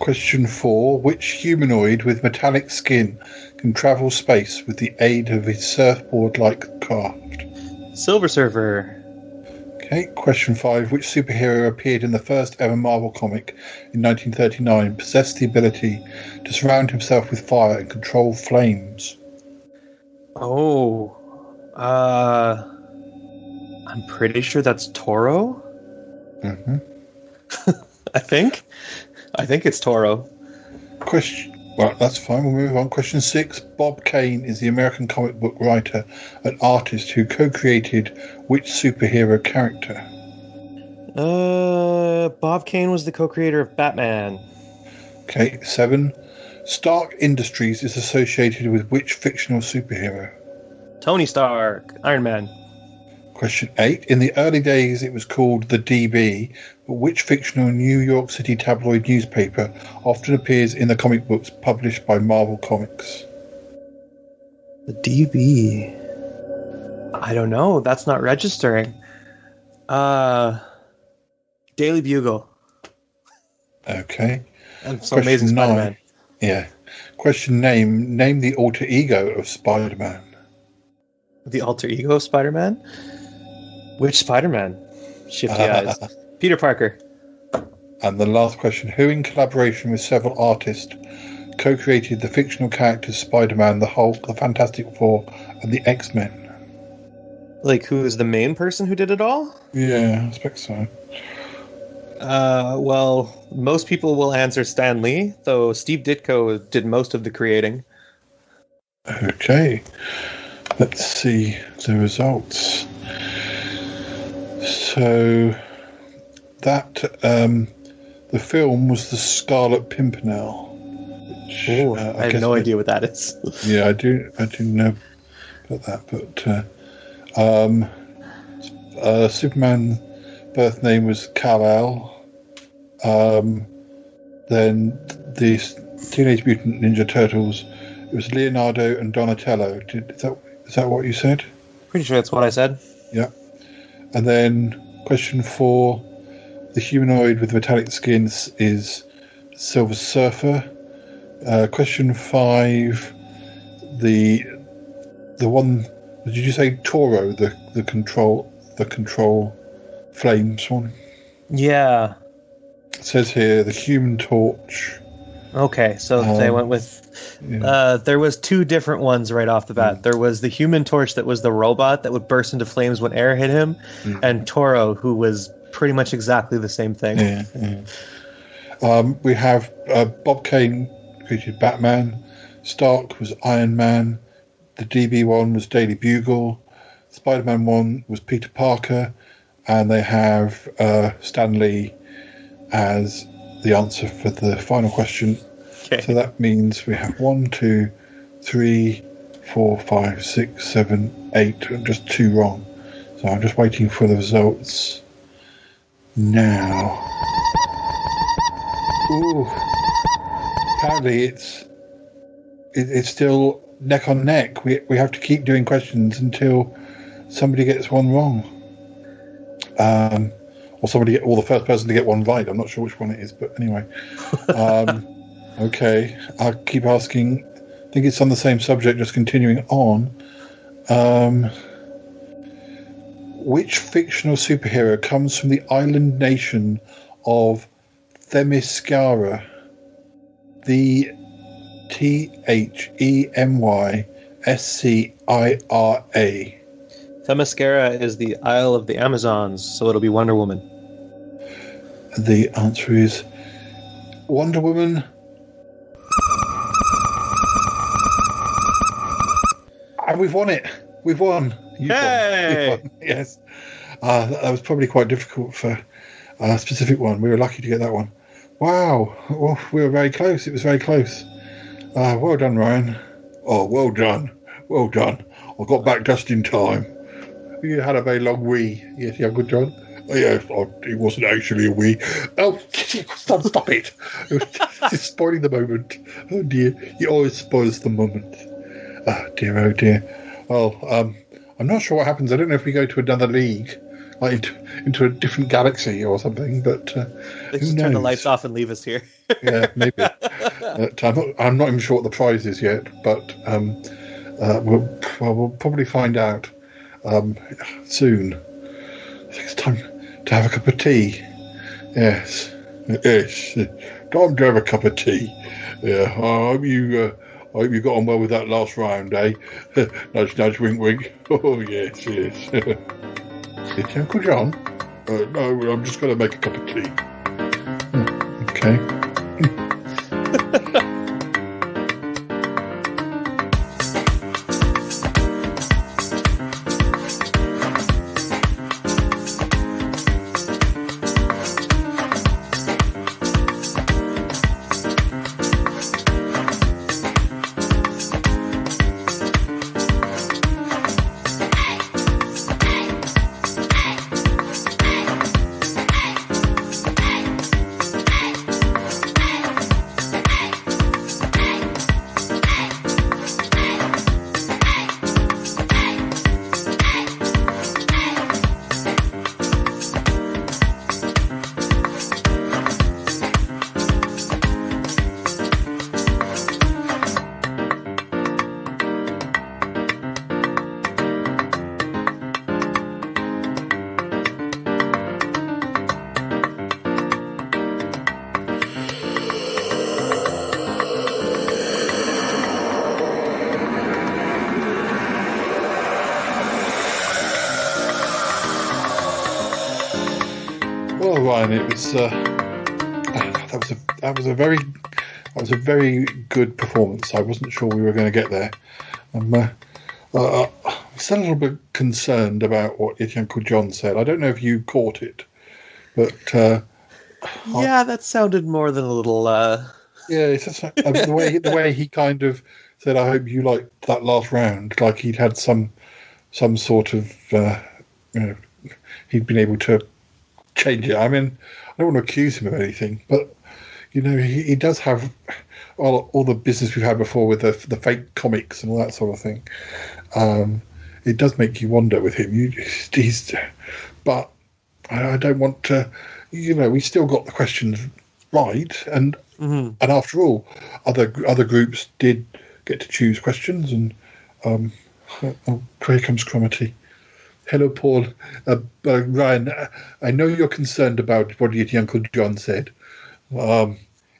Question 4. Which humanoid with metallic skin can travel space with the aid of his surfboard-like craft? Silver Surfer. Okay. Question 5. Which superhero appeared in the first ever Marvel comic in 1939, possessed the ability to surround himself with fire and control flames? Oh. I'm pretty sure that's Toro. Mm-hmm. I think it's Toro. Well, that's fine. We'll move on. Question 6. Bob Kane is the American comic book writer and artist who co-created which superhero character? Bob Kane was the co-creator of Batman. Okay. 7. Stark Industries is associated with which fictional superhero? Tony Stark. Iron Man. Question 8. In the early days, it was called the DB, but which fictional New York City tabloid newspaper often appears in the comic books published by Marvel Comics? The DB. I don't know. That's not registering. Daily Bugle. Okay. And so Amazing Spider-Man. Yeah. Question name. Name the alter ego of Spider-Man. The alter ego of Spider-Man? Which Spider-Man? Shifty eyes. Peter Parker. And the last question. Who, in collaboration with several artists, co-created the fictional characters Spider-Man, the Hulk, the Fantastic Four, and the X-Men? Like, who is the main person who did it all? Yeah, I expect so. Well, most people will answer Stan Lee, though Steve Ditko did most of the creating. Okay. Let's see the results. So, that, the film was The Scarlet Pimpernel. Which, I have no idea what that is. Yeah, I do know about that, but Superman's birth name was Kal-El. Then the Teenage Mutant Ninja Turtles, it was Leonardo and Donatello. Is that what you said? Pretty sure that's what I said. Yeah. And then question 4, the humanoid with metallic skins is Silver Surfer. Question 5, the one. Did you say Toro? The control flames one. Yeah. It says here the Human Torch. Okay, so they went with. Yeah. There was 2 different ones right off the bat. There was the Human Torch that was the robot that would burst into flames when air hit him, and Toro, who was pretty much exactly the same thing. Yeah. We have Bob Kane created Batman. Stark was Iron Man. The DB one was Daily Bugle. Spider-Man one was Peter Parker. And they have Stan Lee as the answer for the final question. Okay. So that means we have 1, 2, 3, 4, 5, 6, 7, 8, and just 2 wrong. So I'm just waiting for the results now. Ooh. Apparently it's still neck on neck. We have to keep doing questions until somebody gets one wrong. Or the first person to get one right. I'm not sure which one it is, but anyway. Okay, I'll keep asking. I think it's on the same subject, just continuing on. Which fictional superhero comes from the island nation of Themyscira? The Themyscira. Themyscira is the Isle of the Amazons, so it'll be Wonder Woman. The answer is Wonder Woman. And we've won it. We've won. You've won. Yes. That was probably quite difficult for a specific one. We were lucky to get that one. Wow. Well, we were very close. It was very close. Well done, Ryan. Oh, well done. Well done. I got back just in time. You had a very long wee. Yes, you have good, John? Oh, yes, it wasn't actually a wee. Oh, stop it. It's spoiling the moment. Oh, dear. He always spoils the moment. Oh, dear. Well, I'm not sure what happens. I don't know if we go to another league, like into a different galaxy or something, but they just turn the lights off and leave us here. Yeah, maybe. But I'm not even sure what the prize is yet, but we'll probably find out soon. I think it's time to have a cup of tea. Yes. Time to have a cup of tea. Yeah. I hope you got on well with that last round, eh? Nudge, nudge, wink, wink. Oh, yes. Is Uncle John? No, I'm just going to make a cup of tea. Okay. Well, Ryan, it was that was a very good performance. I wasn't sure we were going to get there. I'm still a little bit concerned about what Yeti Uncle John said. I don't know if you caught it, but Yeah, that sounded more than a little. yeah, it's just the way he kind of said, "I hope you liked that last round." Like he'd had some sort of he'd been able to change it. I mean, I don't want to accuse him of anything, but he does have all the business we've had before with the fake comics and all that sort of thing. It does make you wonder with him. But I don't want to. We still got the questions right, and after all, other groups did get to choose questions. And here comes Cromitty. Hello, Paul. Ryan, I know you're concerned about what Yeti Uncle John said.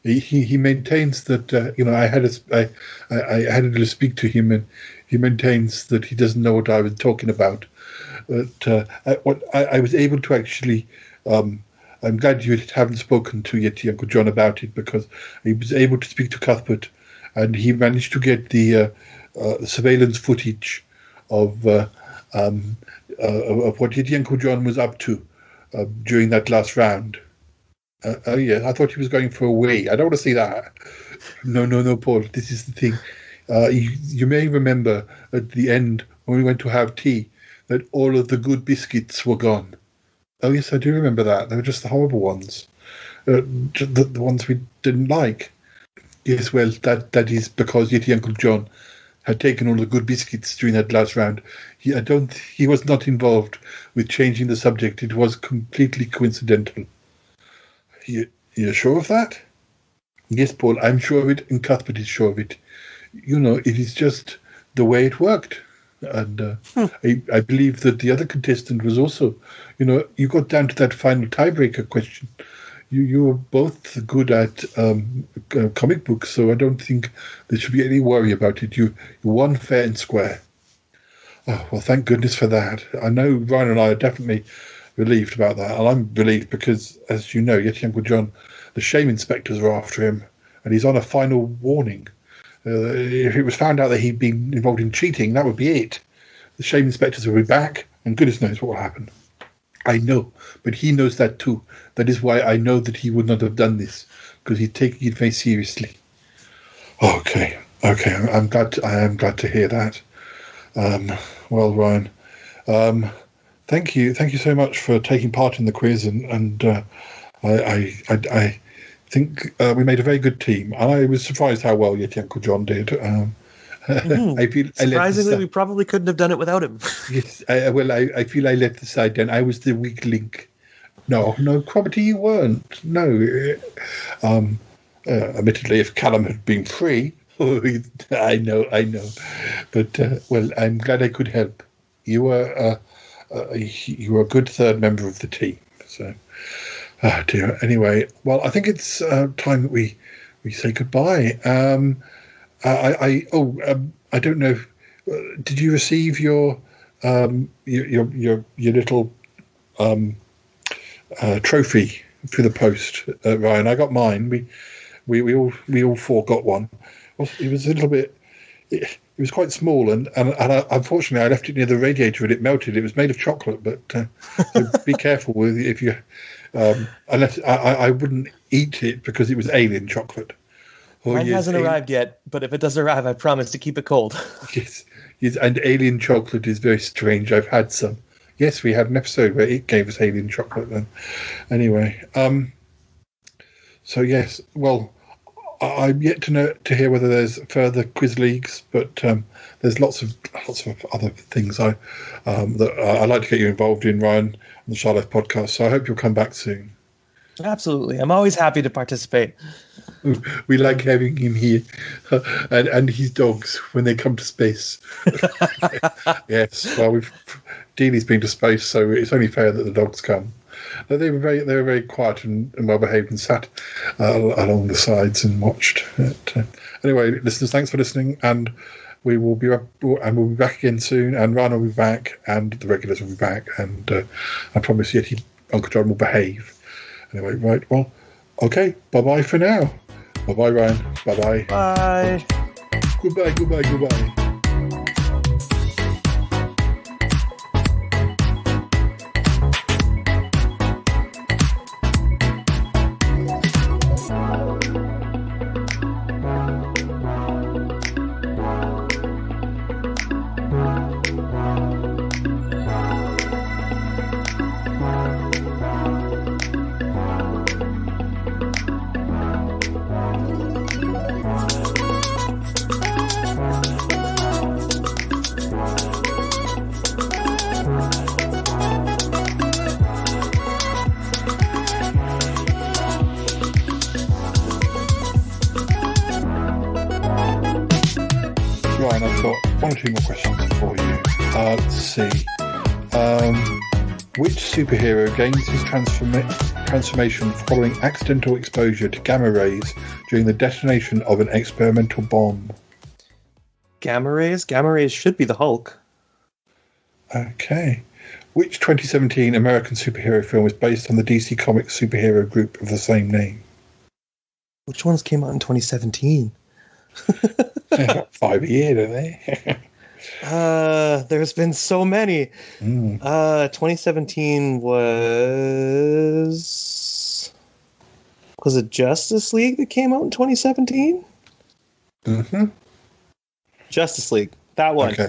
He maintains that I had to speak to him, and he maintains that he doesn't know what I was talking about. But I was able to actually. I'm glad you haven't spoken to Yeti Uncle John about it, because he was able to speak to Cuthbert, and he managed to get the surveillance footage of what Yeti Uncle John was up to during that last round. Oh yeah, I thought he was going for a wee. I don't want to see that. No, Paul. This is the thing. You may remember at the end when we went to have tea that all of the good biscuits were gone. Oh yes, I do remember that. They were just the horrible ones, the ones we didn't like. Yes, well, that is because Yeti Uncle John had taken all the good biscuits during that last round. He was not involved with changing the subject. It was completely coincidental. You're sure of that? Yes, Paul, I'm sure of it, and Cuthbert is sure of it. It is just the way it worked. And I believe that the other contestant was also, you got down to that final tiebreaker question. You were both good at comic books, so I don't think there should be any worry about it. You won fair and square. Oh, well, thank goodness for that. I know Ryan and I are definitely relieved about that, and I'm relieved because, as you know, Yeti Uncle John, the shame inspectors are after him, and he's on a final warning. If it was found out that he'd been involved in cheating, that would be it. The shame inspectors will be back, and goodness knows what will happen. I know, but he knows that too. That is why I know that he would not have done this, because he's taking it very seriously. Okay, I am glad to hear that. Well, Ryan, thank you so much for taking part in the quiz, and I think we made a very good team, and I was surprised how well Yeti Uncle John did. Surprisingly, we probably couldn't have done it without him. Yes, I feel I let the side down. I was the weak link. No, Cromitty, you weren't. No. Admittedly, if Callum had been free, I know. But well, I'm glad I could help. You were a good third member of the team. So. Oh dear. Anyway, well, I think it's time that we say goodbye. I don't know. Did you receive your little trophy through the post, Ryan? I got mine. We all four got one. It was a little bit. It was quite small, and unfortunately, I left it near the radiator and it melted. It was made of chocolate, but so be careful with if you. Unless I wouldn't eat it because it was alien chocolate. Mine hasn't arrived yet, but if it does arrive, I promise to keep it cold. Yes, and alien chocolate is very strange. I've had some. Yes, we had an episode where it gave us alien chocolate. Then, anyway, so yes, well, I'm yet to hear whether there's further quiz leagues, but there's lots of other things that I'd like to get you involved in, Ryan, on the Shy Life podcast. So I hope you'll come back soon. Absolutely, I'm always happy to participate. We like having him here, and his dogs when they come to space. Yes, well, Dealey's been to space, so it's only fair that the dogs come. They were very quiet and well behaved and sat along the sides and watched. Anyway, listeners, thanks for listening, and we'll be back again soon. And Ryan will be back, and the regulars will be back, and I promise Yeti Uncle John will behave. Anyway, right, well, okay, bye-bye for now. Bye-bye, Ryan. Bye-bye. Bye. Goodbye. Ryan, I've got one or two more questions for you. Let's see. Which superhero gains his transformation following accidental exposure to gamma rays during the detonation of an experimental bomb? Gamma rays? Gamma rays should be the Hulk. Okay. Which 2017 American superhero film is based on the DC Comics superhero group of the same name? Which ones came out in 2017? 5 a year, don't they? There's been so many. 2017 was it Justice League that came out in 2017? Mm-hmm. Justice League, that one. Okay.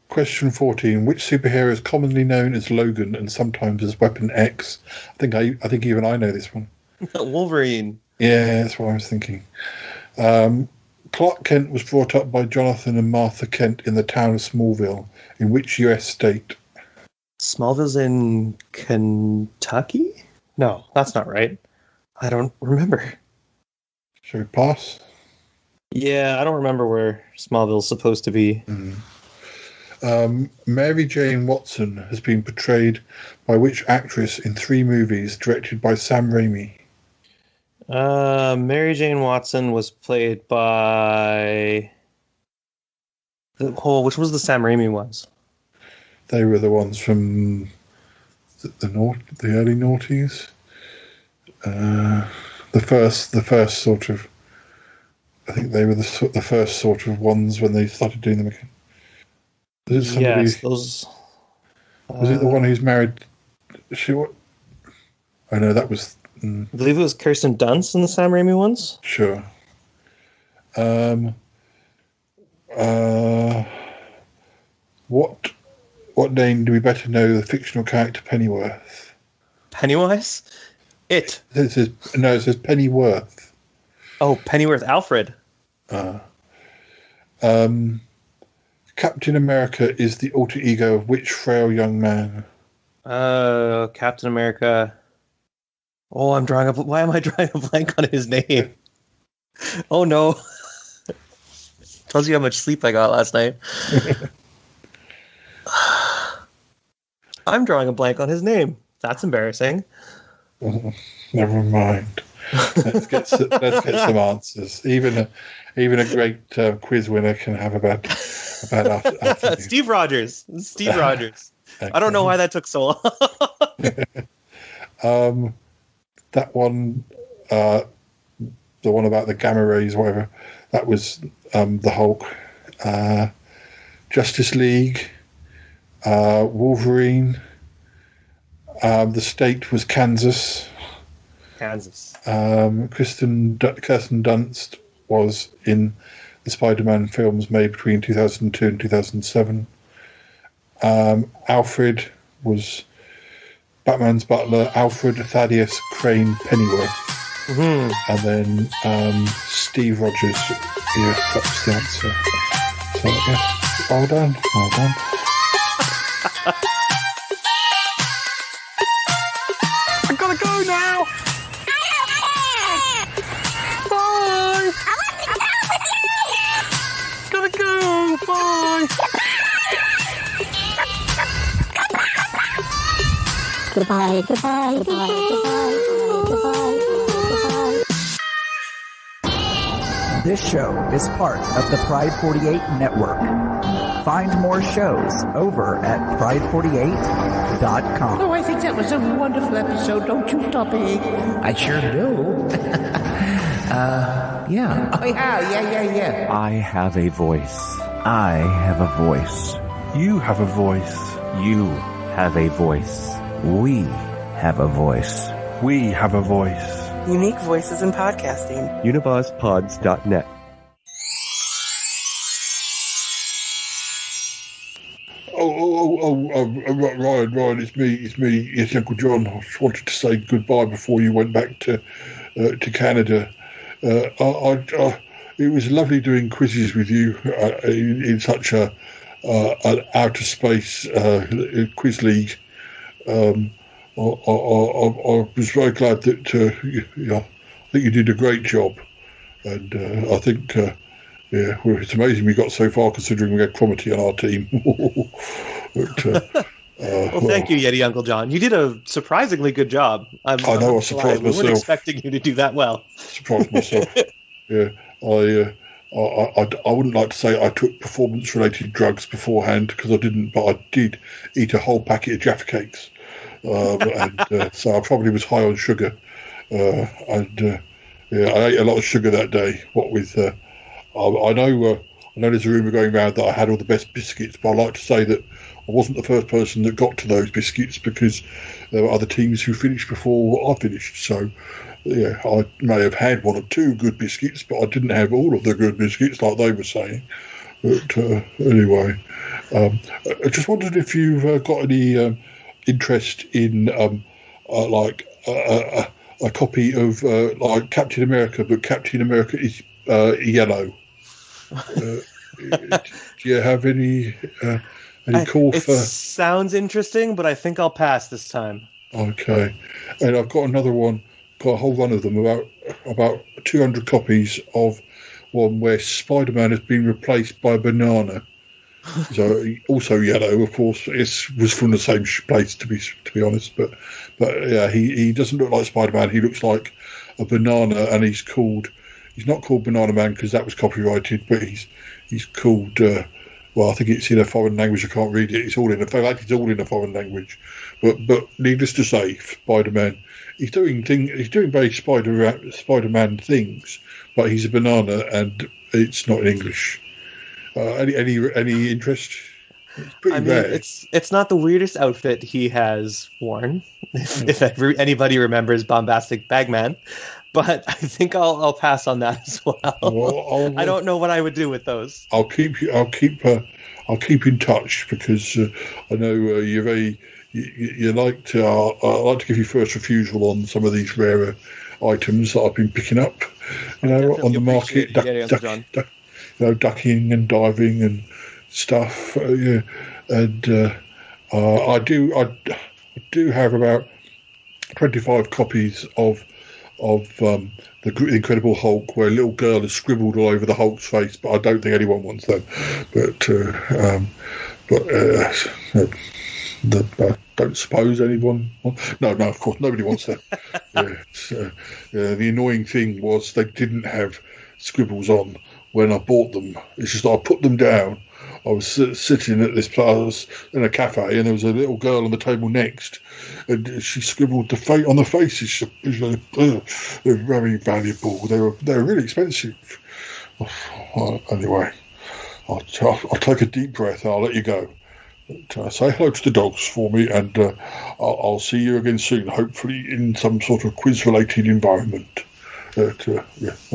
Question 14. Which superhero is commonly known as Logan and sometimes as Weapon X? I think even I know this one. Wolverine. Yeah, that's what I was thinking. Clark Kent was brought up by Jonathan and Martha Kent in the town of Smallville. In which U.S. state? Smallville's in Kentucky? No, that's not right. I don't remember. Shall we pass? Yeah, I don't remember where Smallville's supposed to be. Mary Jane Watson has been portrayed by which actress in 3 movies directed by Sam Raimi? Mary Jane Watson was played by... which was the Sam Raimi ones? They were the ones from the early noughties. The first sort of... I think they were the first sort of ones when they started doing them again. Was it somebody, yes, those... was it the one who's married... Oh no, that was... I believe it was Kirsten Dunst in the Sam Raimi ones. Sure. What name do we better know the fictional character Pennyworth? Pennywise? It. It says Pennyworth. Oh, Pennyworth Alfred. Captain America is the alter ego of which frail young man? Captain America. Oh, why am I drawing a blank on his name? Oh no. Tells you how much sleep I got last night. I'm drawing a blank on his name. That's embarrassing. Never mind. Let's get some answers. Even a great quiz winner can have a bad afternoon. Steve Rogers. I don't know why that took so long. That one, the one about the gamma rays, whatever, that was the Hulk. Justice League, Wolverine. The state was Kansas. Kirsten Dunst was in the Spider-Man films made between 2002 and 2007. Alfred was Batman's butler, Alfred Thaddeus Crane Pennyworth. Mm-hmm. And then Steve Rogers. Yes, that's the answer. So, yes, well done. I gotta go now! Bye! Gotta go! Bye! Goodbye. This show is part of the Pride 48 network. Find more shows over at pride48.com. Oh, I think that was a wonderful episode, don't you, Toppy? I sure do. Yeah. Oh, yeah. I have a voice. I have a voice. You have a voice. You have a voice. We have a voice. We have a voice. Unique voices in podcasting. UnivazPods.net. Ryan, it's me, Yeti Uncle John. I just wanted to say goodbye before you went back to Canada. It was lovely doing quizzes with you in such an outer space quiz league. I was very glad that I think you did a great job, and I think it's amazing we got so far considering we had Cromitty on our team. But, well, thank you, Yeti Uncle John. You did a surprisingly good job. I know, I surprised myself. We weren't expecting you to do that well. Surprised myself. Yeah, I wouldn't like to say I took performance-related drugs beforehand because I didn't, but I did eat a whole packet of Jaffa cakes, and so I probably was high on sugar. I ate a lot of sugar that day. What with, I know there's a rumour going around that I had all the best biscuits, but I like to say that I wasn't the first person that got to those biscuits because there were other teams who finished before I finished. So, yeah, I may have had one or two good biscuits, but I didn't have all of the good biscuits like they were saying. But anyway, I just wondered if you've got any interest in like a copy of like Captain America, but Captain America is yellow. Do you have any call for? It sounds interesting, but I think I'll pass this time. Okay, and I've got another one. Got a whole run of them, about 200 copies of one where Spider-Man has been replaced by a banana. So also yellow, of course. It was from the same place, to be honest. But yeah, he doesn't look like Spider-Man. He looks like a banana, and he's not called Banana Man because that was copyrighted, but he's called. Well, I think it's in a foreign language. I can't read it. It's all in a foreign language. But needless to say, Spider-Man, he's doing very Spider-Man things, but he's a banana and it's not in English. Any interest? It's pretty rare. It's not the weirdest outfit he has worn. If anybody remembers Bombastic Bagman. But I think I'll pass on that as well. I don't know what I would do with those. I'll keep in touch because I know you're very. You like to. I like to give you first refusal on some of these rarer items that I've been picking up. On the market, ducking and diving and stuff. And I do have about 25 copies of the Incredible Hulk, where a little girl has scribbled all over the Hulk's face, but I don't think anyone wants them. I don't suppose anyone wants. No, of course nobody wants them. The annoying thing was they didn't have scribbles on when I bought them. It's just I put them down. I was sitting at this place in a cafe, and there was a little girl on the table next, and she scribbled on the faces. They're very valuable. They were really expensive. Anyway, I'll take a deep breath and I'll let you go. But, say hello to the dogs for me, and I'll see you again soon. Hopefully, in some sort of quiz-related environment. Goodbye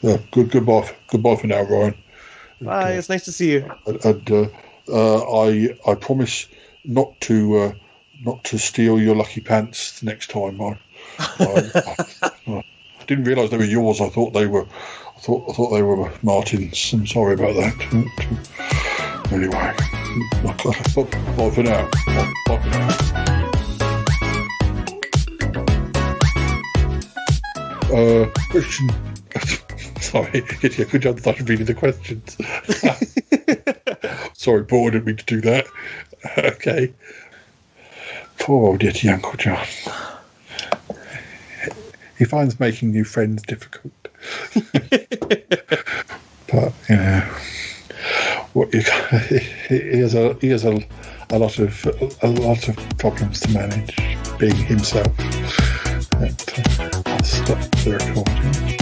for now, Ryan. Bye. It's nice to see you. And I promise not to steal your lucky pants next time. I didn't realise they were yours. I thought they were. I thought they were Martin's. I'm sorry about that. Anyway, bye for now. Bye for now. Question. Sorry, Yeti, I couldn't start reading the questions. Sorry, Paul, I didn't mean to do that. Okay. Poor old Yeti Uncle John. He finds making new friends difficult. But, what you he has a lot of problems to manage being himself. And I'll stop the recording.